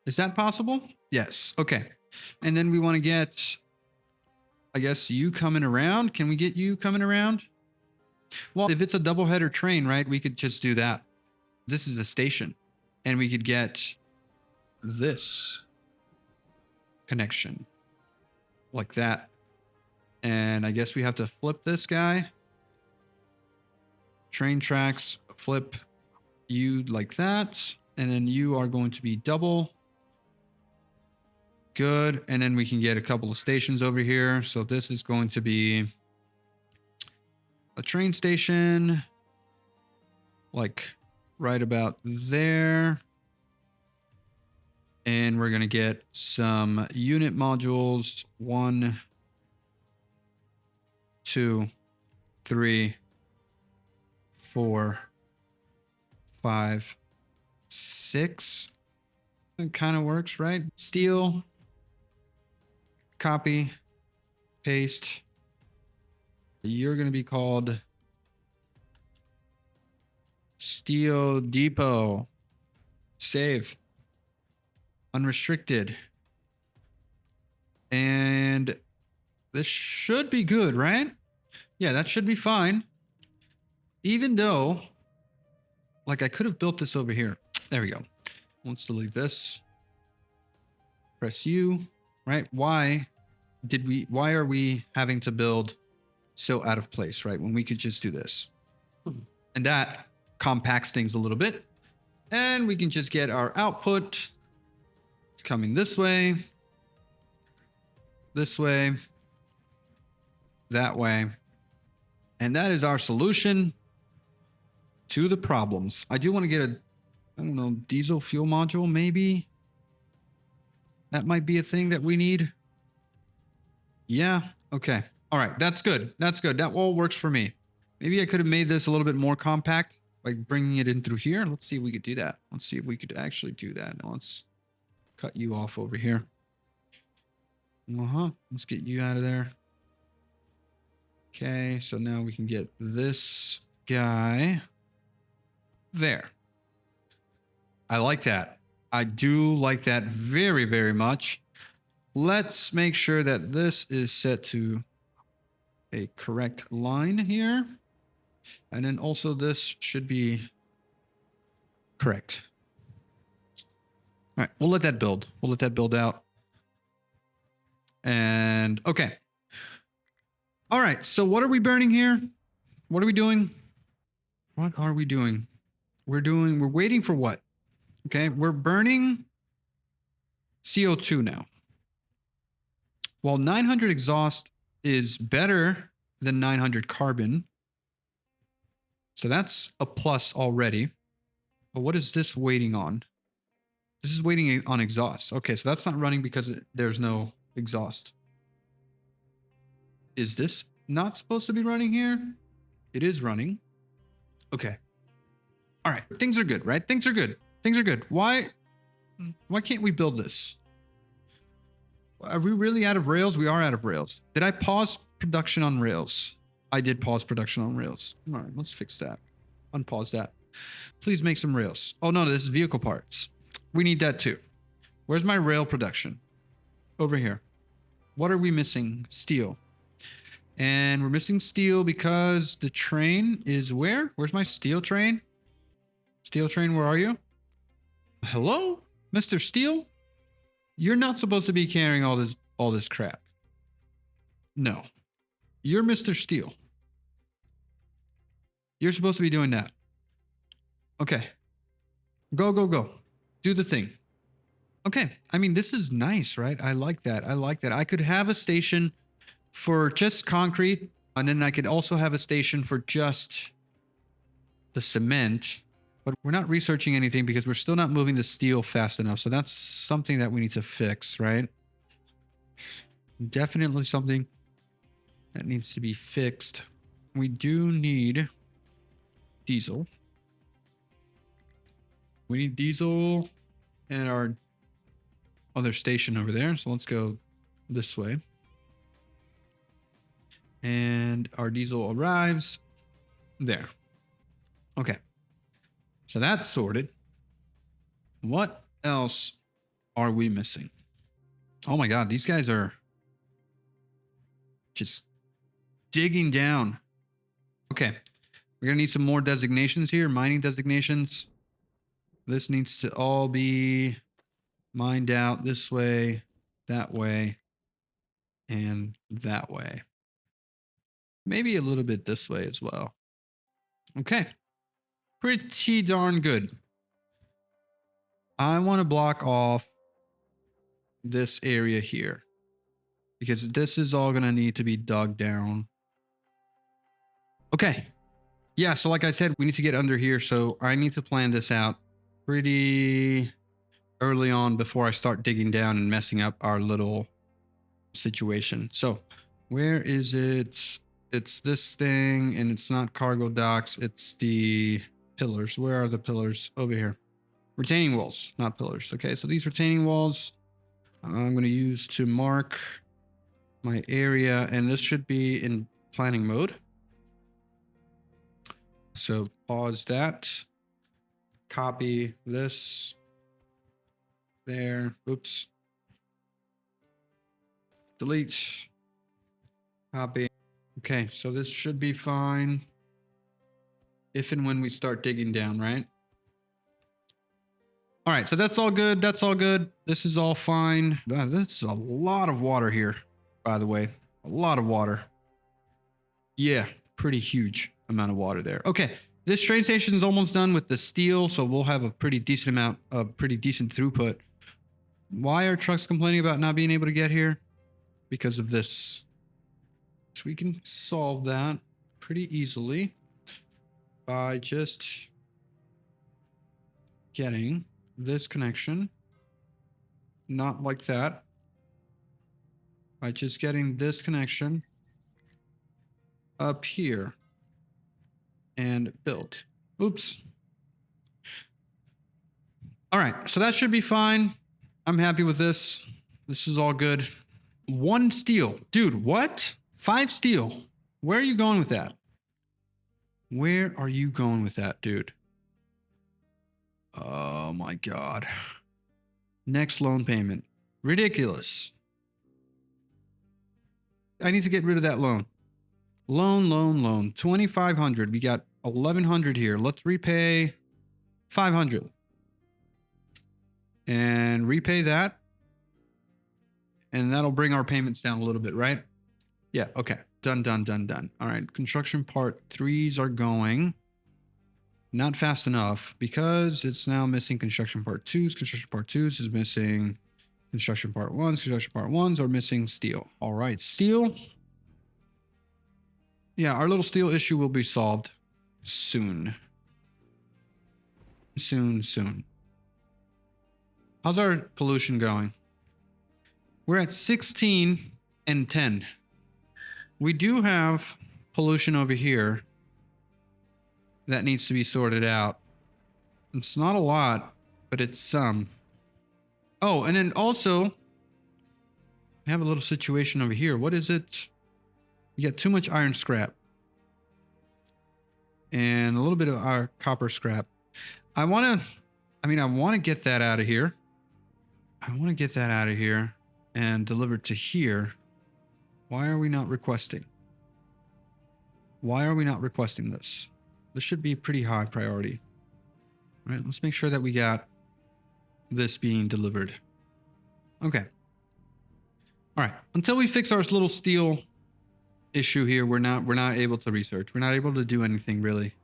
Is that possible? Yes. Okay. And then we want to get, I guess, you coming around. Can we get you coming around? Well, if it's a double header train, right, we could just do that. This is a station and we could get this connection like that. And I guess we have to flip this guy. Train tracks, flip you like that. And then you are going to be double good. And then we can get a couple of stations over here. So this is going to be a train station, like right about there. And we're going to get some unit modules. 1, 2, 3, 4, 5, 6. It kind of works, right? Steel, copy, paste. You're going to be called Steel Depot. Save. Unrestricted. And this should be good, right? Yeah, that should be fine. Even though, like, I could have built this over here. There we go. Let's delete this. Press U, right? Why are we having to build so out of place, right? When we could just do this. And that compacts things a little bit. And we can just get our output coming this way, that way. And that is our solution to the problems. I do want to get a, I don't know, diesel fuel module, maybe. That might be a thing that we need. Yeah. Okay. All right. That's good. That's good. That all works for me. Maybe I could have made this a little bit more compact by bringing it in through here. Let's see if we could do that. Let's see if we could actually do that. Now let's cut you off over here. Let's get you out of there. Okay. So now we can get this guy there. I like that. I do like that very, very much. Let's make sure that this is set to a correct line here. And then also this should be correct. All right, we'll let that build. We'll let that build out. And okay. All right, so what are we burning here? What are we doing? What are we doing? We're waiting for what? Okay, we're burning CO2 now. While 900 exhaust is better than 900 carbon. So that's a plus already. But what is this waiting on? This is waiting on exhaust. Okay, so that's not running because there's no exhaust. Is this not supposed to be running here? It is running. Okay. All right, things are good, right? Things are good. Things are good. Why can't we build this? Are we really out of rails? We are out of rails. Did I pause production on rails? I did pause production on rails. All right, let's fix that. Unpause that. Please make some rails. Oh no, this is vehicle parts. We need that too. Where's my rail production? Over here. What are we missing? Steel. And we're missing steel because the train is where? Where's my steel train? Steel train, where are you? Hello, Mr. Steel? You're not supposed to be carrying all this crap. No. You're Mr. Steel. You're supposed to be doing that. Okay. Go, go, go. Do the thing. Okay. I mean, this is nice, right? I like that. I like that. I could have a station for just concrete, and then I could also have a station for just the cement. But we're not researching anything because we're still not moving the steel fast enough. So that's something that we need to fix, right? Definitely something that needs to be fixed. We do need diesel. We need diesel and our other station over there. So let's go this way. And our diesel arrives there. Okay. So that's sorted. What else are we missing? Oh my God, these guys are just digging down. Okay, we're gonna need some more designations here, mining designations. This needs to all be mined out this way, that way, and that way. Maybe a little bit this way as well. Okay. Pretty darn good. I want to block off this area here, because this is all gonna need to be dug down. Okay. Yeah, so like I said, we need to get under here. So I need to plan this out pretty early on before I start digging down and messing up our little situation. So where is it? It's this thing, and it's not cargo docks. It's the pillars. Where are the pillars? Over here. Retaining walls, not pillars. Okay, so these retaining walls I'm going to use to mark my area, and this should be in planning mode. So pause that. Copy this. There. Oops. Delete. Copy. Okay, so this should be fine. If and when we start digging down, right? All right, so that's all good. That's all good. This is all fine. This is a lot of water here, by the way. A lot of water. Yeah, pretty huge amount of water there. Okay, this train station is almost done with the steel, so we'll have a pretty decent amount of pretty decent throughput. Why are trucks complaining about not being able to get here? Because of this. So we can solve that pretty easily by just getting this connection, not like that, by just getting this connection up here and built. Oops. All right, so that should be fine. I'm happy with this. This is all good. 1 steel. Dude, what? 5 steel. Where are you going with that? Where are you going with that, dude? Oh my God. Next loan payment. Ridiculous. I need to get rid of that loan. Loan. 2,500. We got 1,100 here. Let's repay 500. And repay that. And that'll bring our payments down a little bit, right? Yeah, okay. Done. All right, construction part 3s are going. Not fast enough because it's now missing construction part 2s. Construction part 2s is missing construction part 1s. Construction part 1s are missing steel. All right, steel. Yeah, our little steel issue will be solved soon. Soon. How's our pollution going? We're at 16 and 10. We do have pollution over here that needs to be sorted out. It's not a lot, but it's some. Oh, and then also, we have a little situation over here. What is it? We got too much iron scrap. And a little bit of our copper scrap. I want to get that out of here. I want to get that out of here and delivered to here. Why are we not requesting? Why are we not requesting this? This should be pretty high priority. All right, let's make sure that we got this being delivered. Okay. All right, until we fix our little steel issue here, we're not able to research. We're not able to do anything really.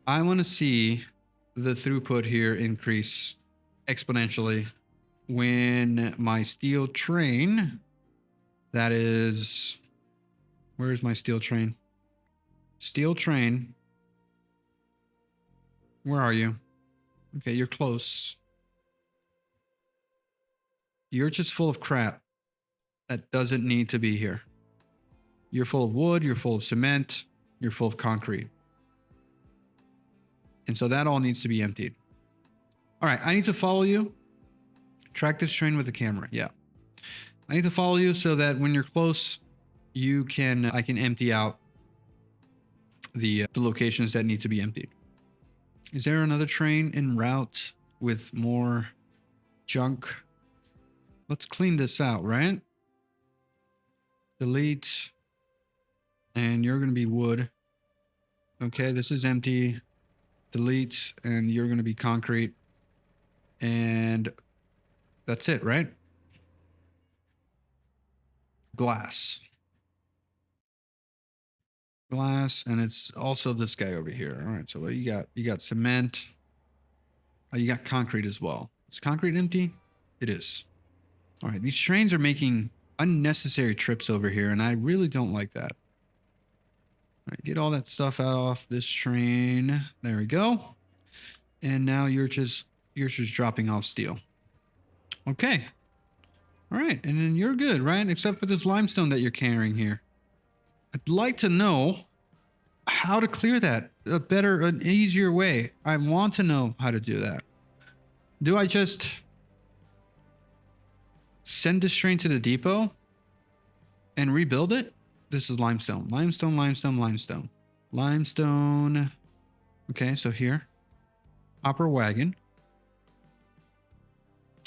I want to see the throughput here increase exponentially when my steel train, that is, where's my steel train? Steel train. Where are you? Okay, you're close. You're just full of crap that doesn't need to be here. You're full of wood, you're full of cement, you're full of concrete. And so that all needs to be emptied. All right, I need to follow you. Track this train with the camera. Yeah. I need to follow you so that when you're close, I can empty out the locations that need to be emptied. Is there another train en route with more junk? Let's clean this out, right? Delete. And you're going to be wood. Okay, this is empty. Delete. And you're going to be concrete. And that's it, right? Glass. And it's also this guy over here. All right, so what you got? You got cement. Oh, you got concrete as well. Is concrete empty? It is. All right, these trains are making unnecessary trips over here, and I really don't like that. All right, get all that stuff out off this train. There we go. And now you're just dropping off steel. Okay. All right, and then you're good, right? Except for this limestone that you're carrying here. I'd like to know how to clear that. An easier way. I want to know how to do that. Do I just send this train to the depot and rebuild it? This is limestone. Limestone, limestone, limestone. Limestone. Okay, so here. Hopper wagon.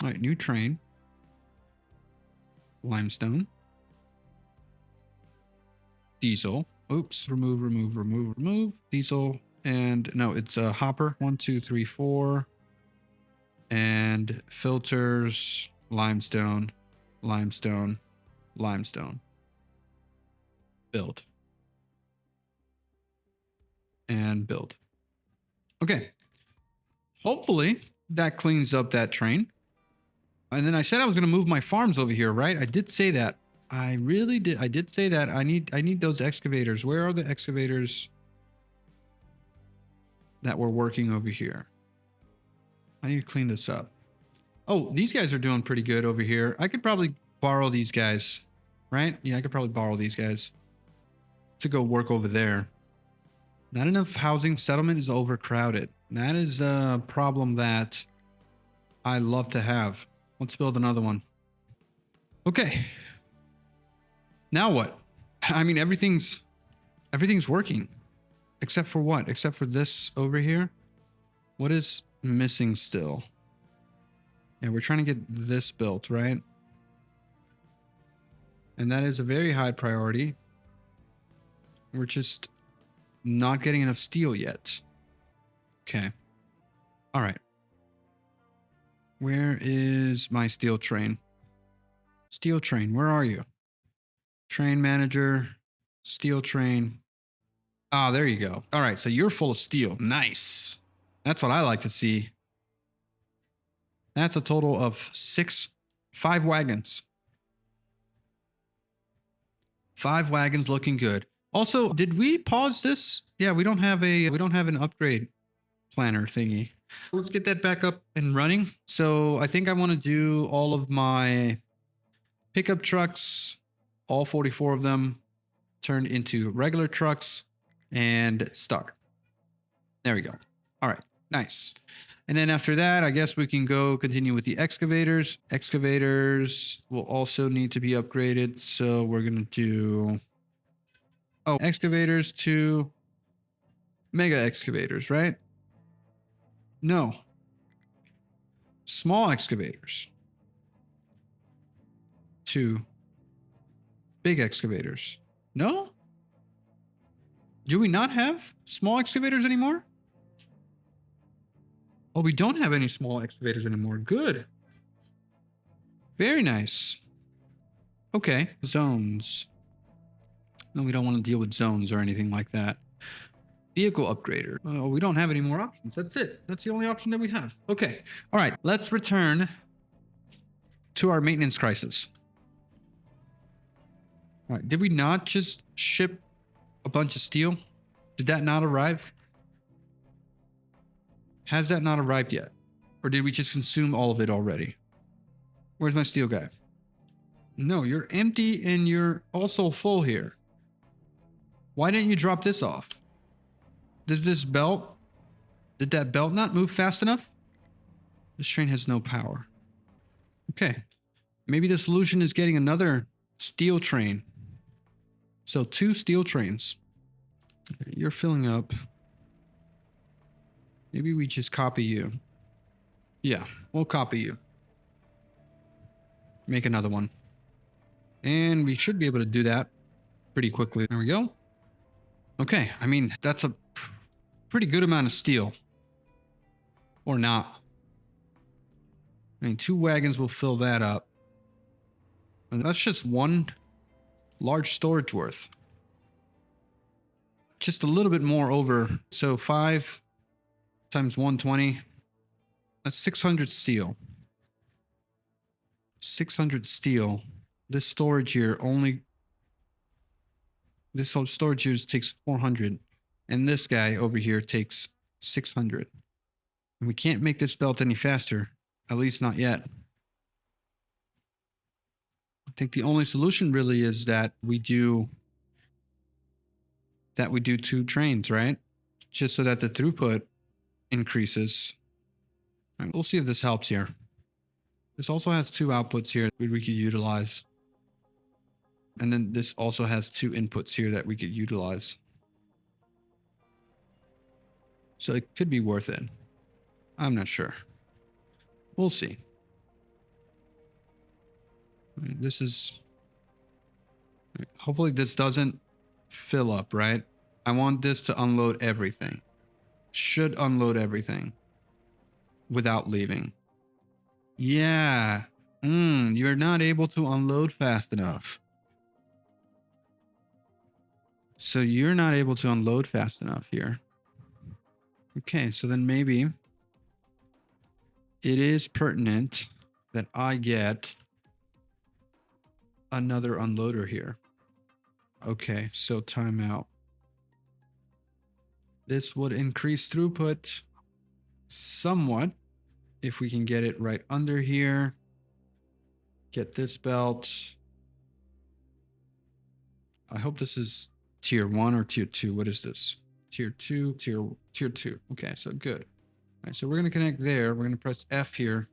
All right, new train. Limestone. Diesel. Oops. Remove, remove, remove, remove. Diesel. And no, it's a hopper. 1, 2, 3, 4. And filters. Limestone. Limestone. Limestone. Build. And build. Okay. Hopefully that cleans up that train. And then I said I was going to move my farms over here, right? I did say that. I really did. I did say that. I need those excavators. Where are the excavators that were working over here? I need to clean this up. Oh, these guys are doing pretty good over here. I could probably borrow these guys, right? Yeah, I could probably borrow these guys to go work over there. Not enough housing. Settlement is overcrowded. That is a problem that I love to have. Let's build another one. Okay. Now what? I mean, everything's working. Except for what? Except for this over here? What is missing still? Yeah, we're trying to get this built, right? And that is a very high priority. We're just not getting enough steel yet. Okay. All right. Where is my steel train? Steel train, where are you? Train manager, steel train. Ah, there you go. All right, so you're full of steel. Nice. That's what I like to see. That's a total of 5 wagons. 5 wagons looking good. Also, did we pause this? Yeah, we don't have an upgrade planner thingy. Let's get that back up and running. So I think I want to do all of my pickup trucks, all 44 of them, turned into regular trucks and start. There we go. All right, nice. And then after that, I guess we can go continue with the excavators. Excavators will also need to be upgraded. So we're going to do, excavators to mega excavators, right? No. Small excavators to big excavators. No? Do we not have small excavators anymore? Oh, we don't have any small excavators anymore. Good. Very nice. Okay, zones. No, we don't want to deal with zones or anything like that. Vehicle upgrader. Oh, we don't have any more options. That's it. That's the only option that we have. Okay. All right. Let's return to our maintenance crisis. All right. Did we not just ship a bunch of steel? Did that not arrive? Has that not arrived yet? Or did we just consume all of it already? Where's my steel guy? No, you're empty and you're also full here. Why didn't you drop this off? Does this belt, did that belt not move fast enough? This train has no power. Okay. Maybe the solution is getting another steel train. So 2 steel trains. You're filling up. Maybe we just copy you. Yeah, we'll copy you. Make another one. And we should be able to do that pretty quickly. There we go. Okay, I mean, that's a pretty good amount of steel. Or not. I mean, 2 wagons will fill that up. And that's just 1 large storage worth. Just a little bit more over. So 5 times 120. That's 600 steel. 600 steel. This storage here only... This whole storage here takes 400. And this guy over here takes 600. And we can't make this belt any faster. At least not yet. I think the only solution really is that we do... two trains, right? Just so that the throughput increases. All right, we'll see if this helps here. This also has 2 outputs here that we could utilize. And then this also has 2 inputs here that we could utilize. So it could be worth it. I'm not sure. We'll see. All right, this is... Hopefully this doesn't fill up, right? I want this to unload everything. Should unload everything without leaving. Yeah. You're not able to unload fast enough. So you're not able to unload fast enough here. Okay, so then maybe it is pertinent that I get another unloader here. Okay, so timeout. This would increase throughput somewhat if we can get it right under here. Get this belt. I hope this is tier 1 or tier 2. What is this? Tier 2, tier 2. Okay, so good. All right, so we're going to connect there. We're going to press F here.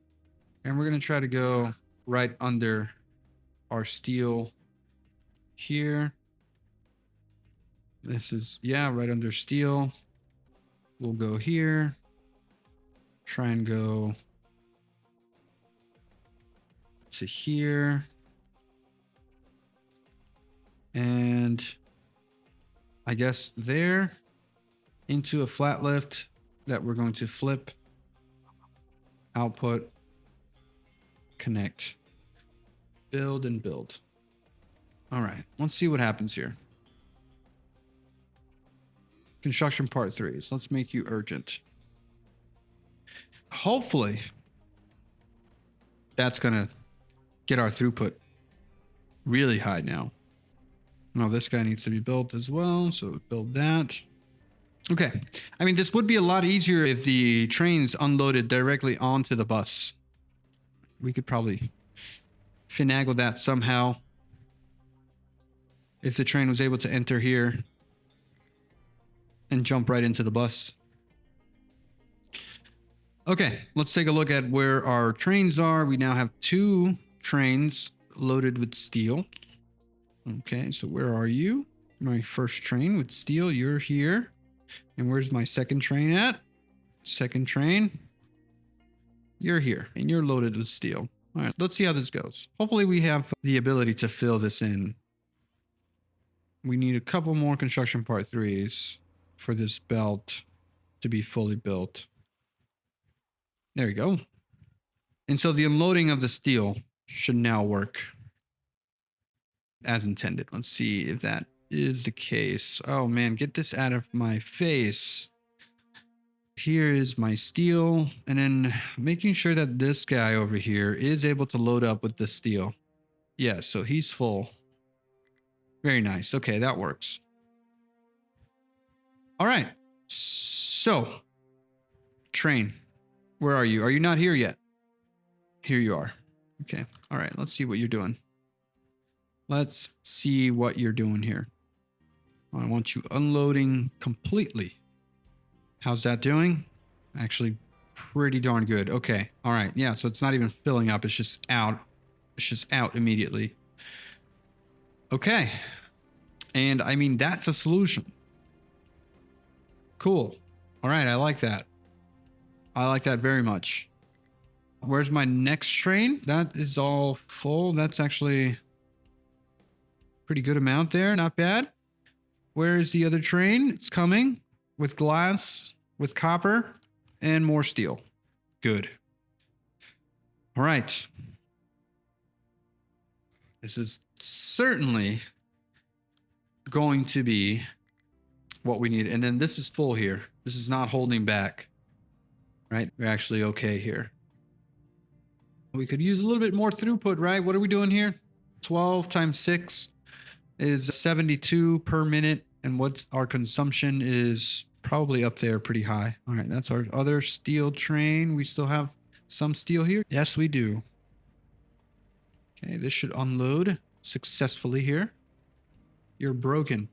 And we're going to try to go right under our steel here. This is, yeah, right under steel. We'll go here. Try and go to here. And I guess there into a flat lift that we're going to flip. Output. Connect. Build and build. All right, let's see what happens here. Construction part 3. So let's make you urgent. Hopefully, that's going to get our throughput really high now. Now this guy needs to be built as well, so build that. Okay. I mean, this would be a lot easier if the trains unloaded directly onto the bus. We could probably finagle that somehow. If the train was able to enter here and jump right into the bus. Okay, let's take a look at where our trains are. We now have 2 trains loaded with steel. Okay, so where are you? My first train with steel, you're here. And where's my second train at? Second train. You're here, and you're loaded with steel. All right, let's see how this goes. Hopefully we have the ability to fill this in. We need a couple more construction part 3s for this belt to be fully built. There we go. And so the unloading of the steel should now work as intended. Let's see if that is the case. Oh man, get this out of my face. Here is my steel, and then making sure that this guy over here is able to load up with the steel. Yeah, so he's full. Very nice. Okay, that works. All right. So, train, where are you? Are you not here yet? Here you are. Okay. All right. Let's see what you're doing. Let's see what you're doing here. I want you unloading completely. How's that doing? Actually, pretty darn good. Okay. All right. Yeah. So it's not even filling up. It's just out. It's just out immediately. Okay. And I mean, that's a solution. Cool. All right. I like that. I like that very much. Where's my next train? That is all full. That's actually pretty good amount there. Not bad. Where is the other train? It's coming with glass, with copper, and more steel. Good. All right. This is certainly going to be what we need. And then this is full here. This is not holding back. Right? We're actually okay here. We could use a little bit more throughput, right? What are we doing here? 12 times 6 is 72 per minute. And what our consumption is probably up there pretty high. All right, that's our other steel train. We still have some steel here. Yes, we do. Okay, this should unload successfully here. You're broken.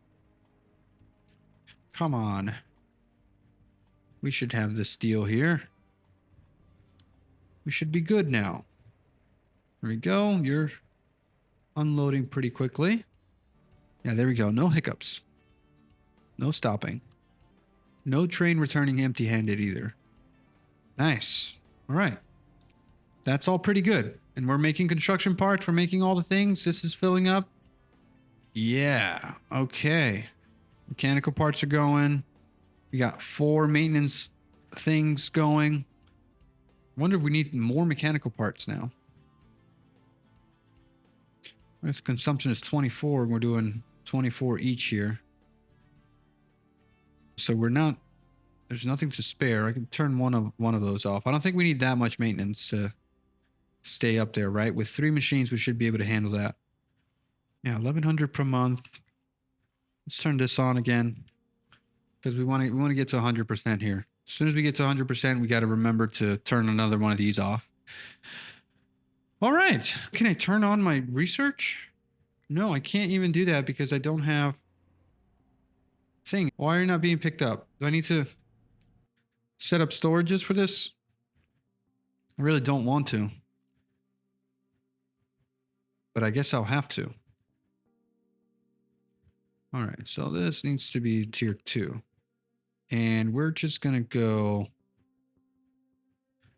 Come on. We should have the steel here. We should be good now. There we go. You're unloading pretty quickly. Yeah, there we go. No hiccups. No stopping. No train returning empty-handed either. Nice. All right. That's all pretty good. And we're making construction parts. We're making all the things. This is filling up. Yeah. Okay. Mechanical parts are going. We got 4 maintenance things going. Wonder if we need more mechanical parts now. This consumption is 24, and we're doing 24 each here. So we're not, there's nothing to spare. I can turn one of those off. I don't think we need that much maintenance to stay up there, right? With 3 machines, we should be able to handle that. Yeah, 1,100 per month. Let's turn this on again because we want to get to 100% here. As soon as we get to 100%, we got to remember to turn another one of these off. All right. Can I turn on my research? No, I can't even do that because I don't have thing. Why are you not being picked up? Do I need to set up storages for this? I really don't want to. But I guess I'll have to. All right. So this needs to be tier 2. And we're just going to go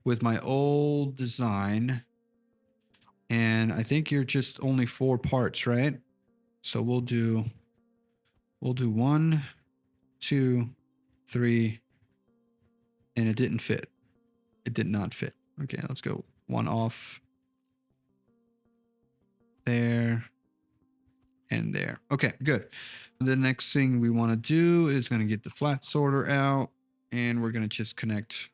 with my old design. And I think you're just only 4 parts, right? So we'll do 1, 2, 3, and it didn't fit. It did not fit. Okay, let's go 1 off. There. And there. Okay, good. The next thing we want to do is going to get the flat sorter out. And we're going to just connect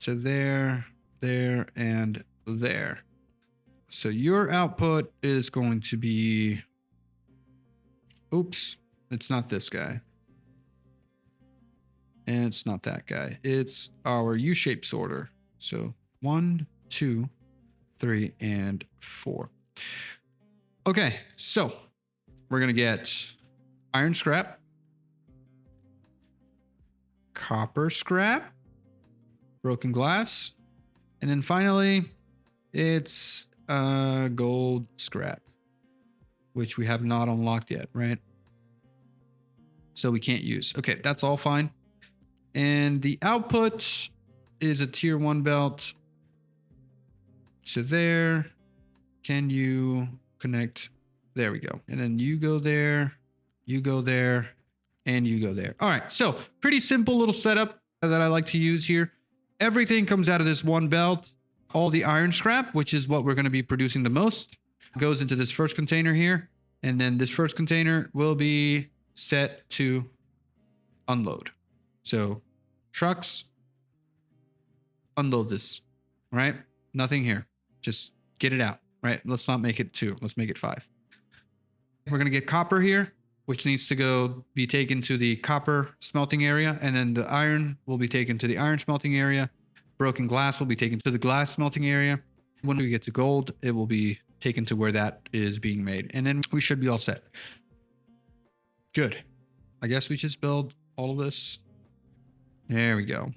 to there, there, and there. So your output is going to be, oops, it's not this guy. And it's not that guy. It's our U-shaped sorter. So 1, 2, 3, and 4. Okay, so we're going to get iron scrap, copper scrap, broken glass, and then finally it's gold scrap, which we have not unlocked yet, right? So we can't use. Okay, that's all fine. And the output is a tier 1 belt. So there. Can you connect? There we go. And then you go there, and you go there. All right, so pretty simple little setup that I like to use here. Everything comes out of this one belt. All the iron scrap, which is what we're going to be producing the most, goes into this first container here. And then this first container will be set to unload. So trucks, unload this, right? Nothing here. Just get it out, right? Let's not make it 2. Let's make it 5. We're going to get copper here, which needs to be taken to the copper smelting area. And then the iron will be taken to the iron smelting area. Broken glass will be taken to the glass smelting area. When we get to gold, it will be taken to where that is being made. And then we should be all set. Good. I guess we just build all of this. There we go.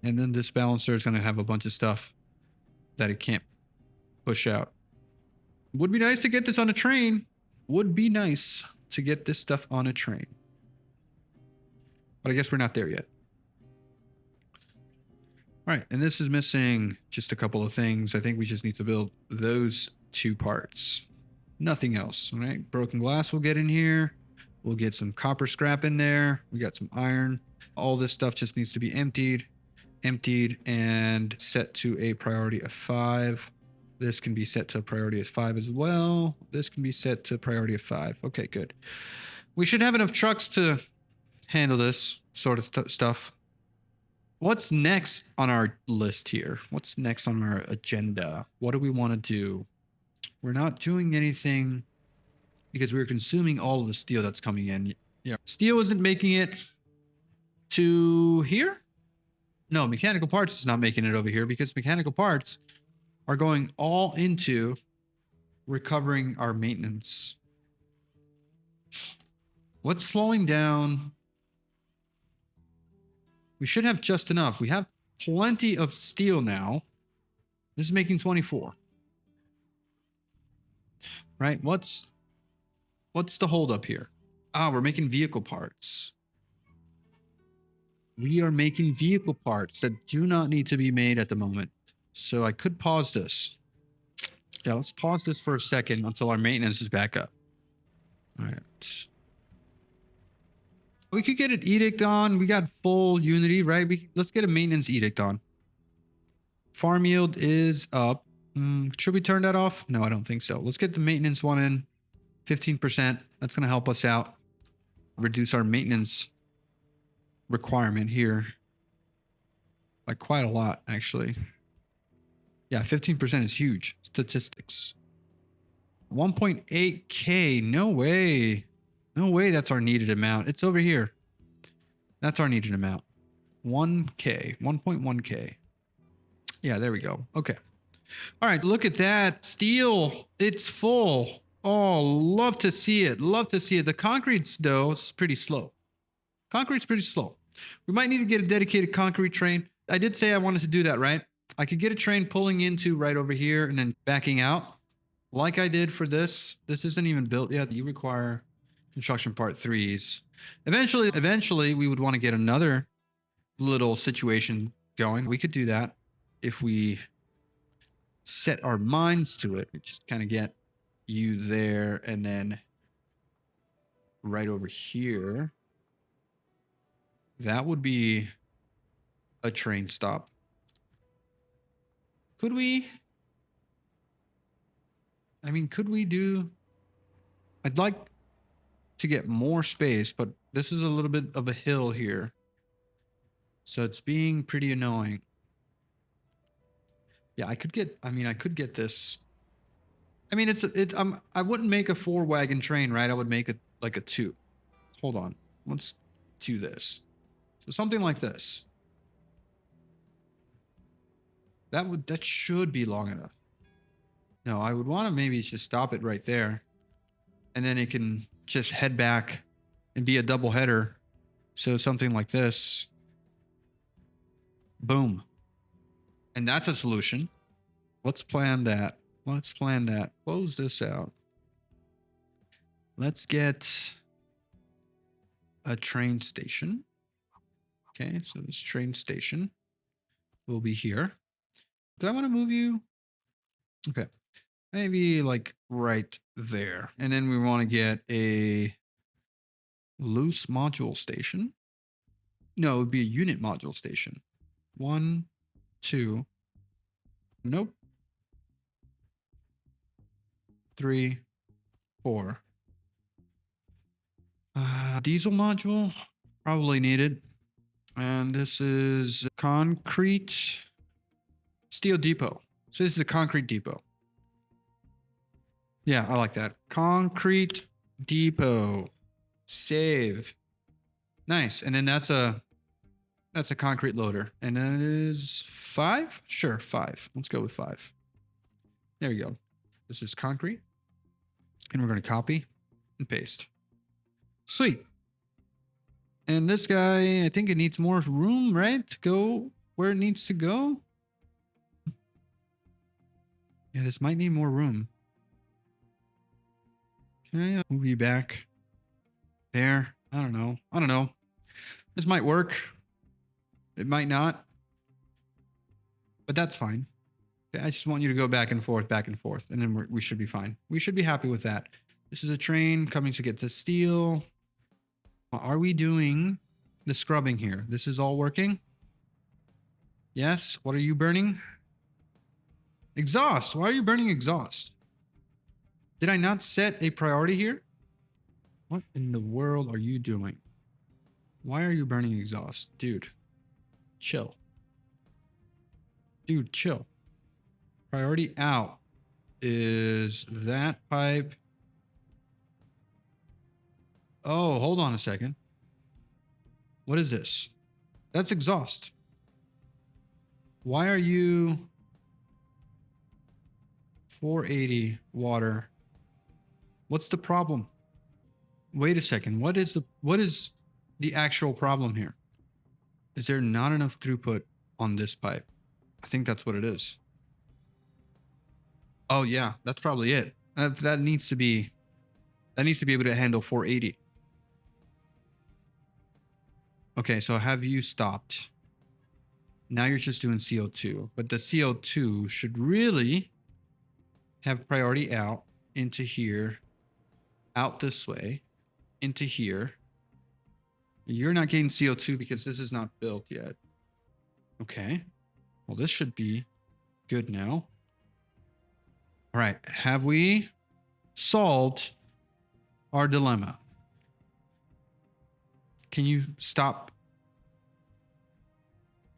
And then this balancer is going to have a bunch of stuff that it can't push out. Would be nice to get this on a train. Would be nice to get this stuff on a train. But I guess we're not there yet. All right, and this is missing just a couple of things. I think we just need to build those 2 parts. Nothing else, all right? Broken glass will get in here. We'll get some copper scrap in there. We got some iron. All this stuff just needs to be emptied, and set to a priority of 5. This can be set to a priority of 5 as well. This can be set to a priority of 5. Okay, good. We should have enough trucks to handle this sort of stuff. What's next on our list here? What's next on our agenda? What do we want to do? We're not doing anything because we're consuming all of the steel that's coming in. Yeah. Steel isn't making it to here. No, mechanical parts is not making it over here because mechanical parts are going all into recovering our maintenance. What's slowing down? We should have just enough. We have plenty of steel now. This is making 24. Right? What's the holdup here? Ah, we're making vehicle parts. We are making vehicle parts that do not need to be made at the moment. So I could pause this. Yeah, let's pause this for a second until our maintenance is back up. All right. We could get an edict on. We got full unity, right? Let's get a maintenance edict on. Farm yield is up. Should we turn that off? No, I don't think so. Let's get the maintenance one in. 15%. That's going to help us out. Reduce our maintenance requirement here by quite a lot, actually. Yeah, 15% is huge. Statistics. 1.8K. No way. No way that's our needed amount. It's over here. That's our needed amount. 1K. 1.1K. Yeah, there we go. Okay. All right, look at that. Steel. It's full. Oh, love to see it. Love to see it. The concrete's, though, is pretty slow. Concrete's pretty slow. We might need to get a dedicated concrete train. I did say I wanted to do that, right? I could get a train pulling into right over here and then backing out like I did for this. This isn't even built yet. You require construction part 3s. Eventually, we would want to get another little situation going. We could do that if we set our minds to it. We just kind of get you there and then right over here. That would be a train stop. Could we? I mean, could we do? I'd like to get more space, but this is a little bit of a hill here. So it's being pretty annoying. Yeah, I could get this. I mean, I wouldn't make a 4-wagon train, right? I would make it like a 2. Hold on. Let's do this. So something like this. That should be long enough. No, I would want to maybe just stop it right there. And then it can just head back and be a double header. So something like this. Boom. And that's a solution. Let's plan that. Let's plan that. Close this out. Let's get a train station. Okay, so this train station will be here. Do I want to move you? Okay. Maybe like right there. And then we want to get a loose module station. No, it would be a unit module station. 1, 2. Nope. 3, 4. Diesel module, probably needed. And this is concrete steel depot. So this is a concrete depot. Yeah, I like that. Concrete depot. Save. Nice. And then that's a concrete loader. And then it is 5? Sure, 5. Let's go with 5. There we go. This is concrete. And we're going to copy and paste. Sweet. And this guy, I think it needs more room, right? To go where it needs to go. Yeah, this might need more room. Can I move you back there? I don't know. This might work. It might not. But that's fine. I just want you to go back and forth, and then we should be fine. We should be happy with that. This is a train coming to get the steel. Are we doing the scrubbing here? This is all working? Yes. What are you burning? Exhaust. Why are you burning exhaust? Did I not set a priority here? What in the world are you doing? Why are you burning exhaust? Dude. Chill. Dude, chill. Priority out is that pipe. Oh, hold on a second. What is this? That's exhaust. Why are you 480 water? What's the problem? Wait a second. What is the actual problem here? Is there not enough throughput on this pipe? I think that's what it is. Oh yeah, that's probably it. That needs to be able to handle 480. Okay, so have you stopped? Now you're just doing CO2, but the CO2 should really have priority out into here, out this way, into here. You're not getting CO2 because this is not built yet. Okay. Well, this should be good now. All right. Have we solved our dilemma? Can you stop?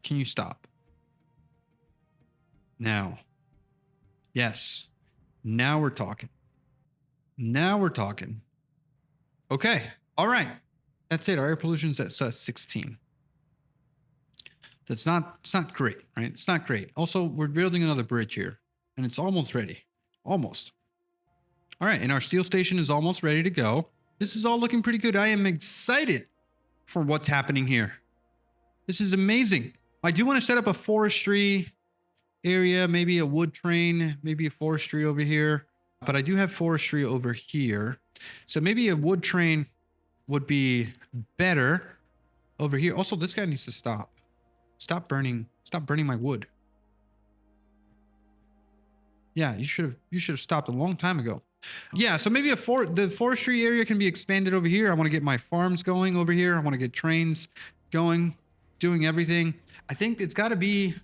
Can you stop? Now. Yes. Now we're talking. Now we're talking. Okay. All right. That's it. Our air pollution's at 16. It's not great, right? It's not great. Also, we're building another bridge here, and it's almost ready. Almost. All right. And our steel station is almost ready to go. This is all looking pretty good. I am excited for what's happening here. This is amazing. I do want to set up a forestry area, maybe a wood train, maybe a forestry over here. But I do have forestry over here. So maybe a wood train would be better over here. Also, this guy needs to stop. Stop burning my wood. Yeah, you should have stopped a long time ago. Yeah, so maybe the forestry area can be expanded over here. I want to get my farms going over here. I want to get trains going, doing everything. I think it's got to be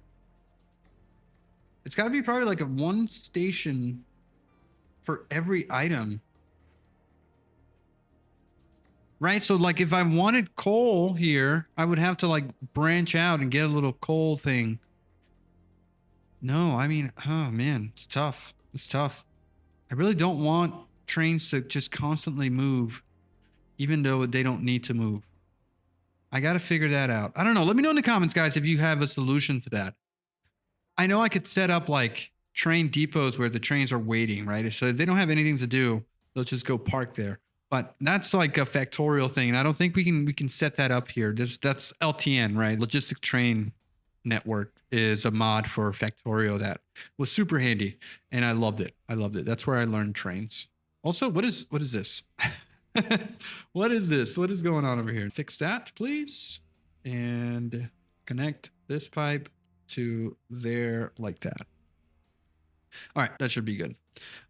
probably like a one station for every item. Right? So like if I wanted coal here, I would have to like branch out and get a little coal thing. No, I mean, oh man, it's tough. It's tough. I really don't want trains to just constantly move, even though they don't need to move. I got to figure that out. I don't know. Let me know in the comments, guys, if you have a solution to that. I know I could set up like train depots where the trains are waiting, right? So if they don't have anything to do, they'll just go park there. But that's like a factorial thing. And I don't think we can set that up here. That's LTN, right? Logistic Train Network is a mod for Factorio that was super handy, and I loved it. I loved it. That's where I learned trains. Also, what is this? What is this? What is going on over here? Fix that, please, and connect this pipe to there like that. All right, that should be good.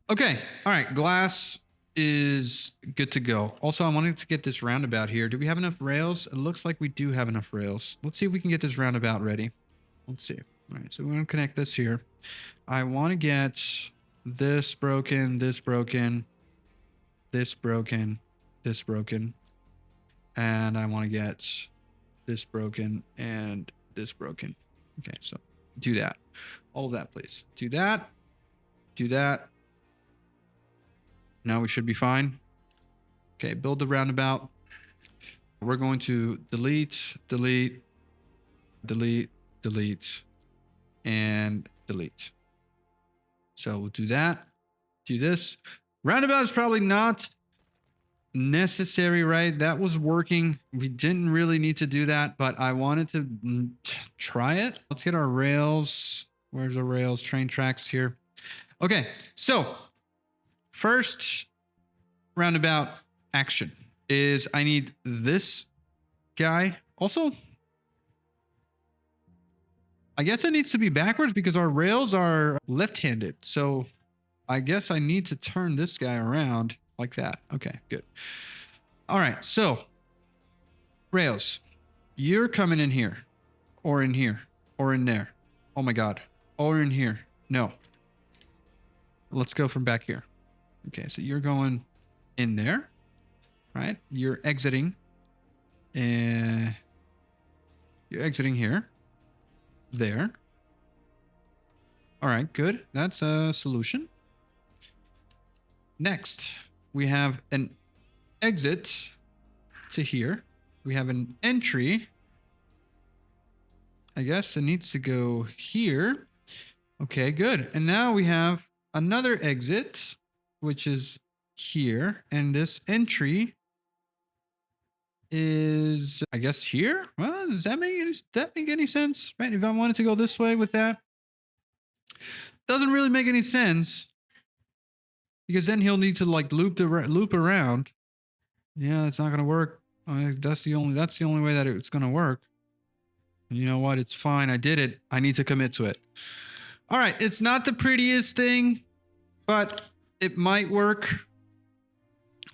Okay, all right, glass is good to go. Also, I wanted to get this roundabout here. Do we have enough rails? It looks like we do have enough rails. Let's see if we can get this roundabout ready. Let's see. All right, so we're going to connect this here. I want to get this broken, this broken, this broken, this broken, and I want to get this broken and this broken. Okay, so do that. All of that, please. Do that. Do that. Now we should be fine. Okay, build the roundabout. We're going to delete, delete, delete, delete, and delete. So we'll do that. Do this. Roundabout is probably not necessary, right? That was working. We didn't really need to do that, but I wanted to try it. Let's get our rails. Where's the rails? Train tracks here. Okay, so first roundabout action is I need this guy. Also, I guess it needs to be backwards because our rails are left-handed. So I guess I need to turn this guy around like that. Okay, good. All right, so rails, you're coming in here or in here or in there. Oh my God. Or in here. No. Let's go from back here. Okay, so you're going in there, right? You're exiting. And you're exiting here. there. All right, good. That's a solution. Next, we have an exit to here. We have an entry. I guess it needs to go here. Okay, good. And now we have another exit, which is here. And this entry is, I guess, here. Well, does that make any sense? Right? If I wanted to go this way with that, doesn't really make any sense because then he'll need to like loop around. Yeah, it's not gonna work. That's the only way that it's gonna work. And you know what? It's fine. I did it. I need to commit to it. All right. It's not the prettiest thing, but it might work.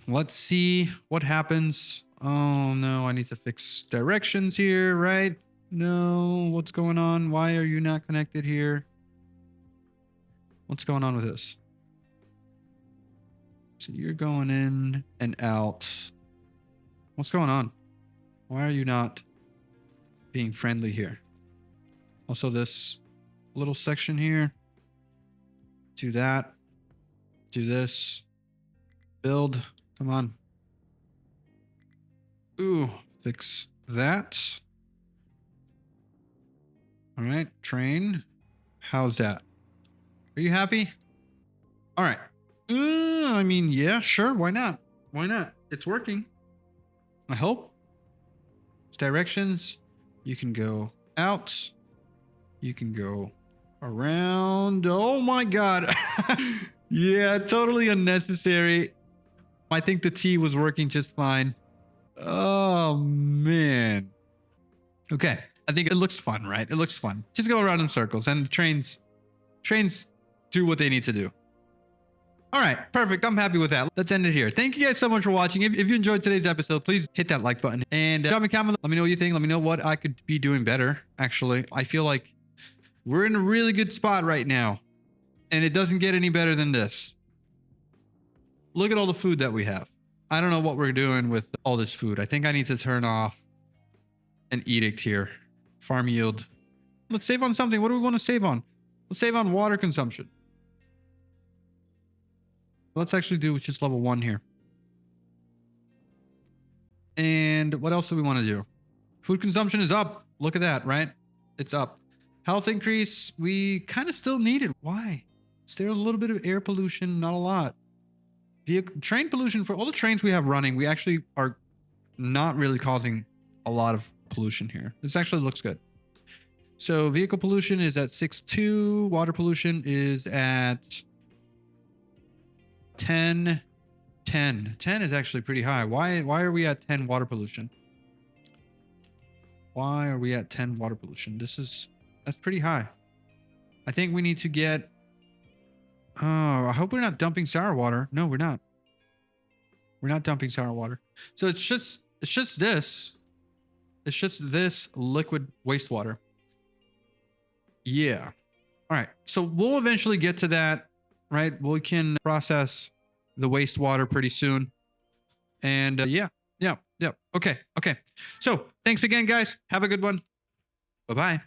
Let's see what happens. Oh no, I need to fix directions here, right? No, what's going on? Why are you not connected here? What's going on with this? So you're going in and out. What's going on? Why are you not being friendly here? Also, this little section here. Do that. Do this. Build. Come on. Ooh, fix that. All right, train. How's that? Are you happy? All right. I mean, yeah, sure. Why not? Why not? It's working. I hope. Directions. You can go out. You can go around. Oh my God. Yeah, totally unnecessary. I think the T was working just fine. Oh man. Okay. I think it looks fun, right? It looks fun. Just go around in circles and the trains do what they need to do. All right, perfect. I'm happy with that. Let's end it here. Thank you guys so much for watching. If you enjoyed today's episode, please hit that like button and drop me a comment. Let me know what you think. Let me know what I could be doing better. Actually, I feel like we're in a really good spot right now and it doesn't get any better than this. Look at all the food that we have. I don't know what we're doing with all this food. I think I need to turn off an edict here. Farm yield. Let's save on something. What do we want to save on? Let's save on water consumption. Let's actually do just level 1 here. And what else do we want to do? Food consumption is up. Look at that, right? It's up. Health increase. We kind of still need it. Why? Is there a little bit of air pollution? Not a lot. Train pollution. For all the trains we have running, we actually are not really causing a lot of pollution here. This actually looks good. So vehicle pollution is at 6.2. Water pollution is at 10. 10 is actually pretty high. Why are we at 10 water pollution? Why are we at 10 water pollution? That's pretty high. I think we need to get, oh, I hope we're not dumping sour water. No, we're not. We're not dumping sour water. So it's just this. It's just this liquid wastewater. Yeah. All right. So we'll eventually get to that, right? We can process the wastewater pretty soon. And yeah. Okay. So thanks again, guys. Have a good one. Bye-bye.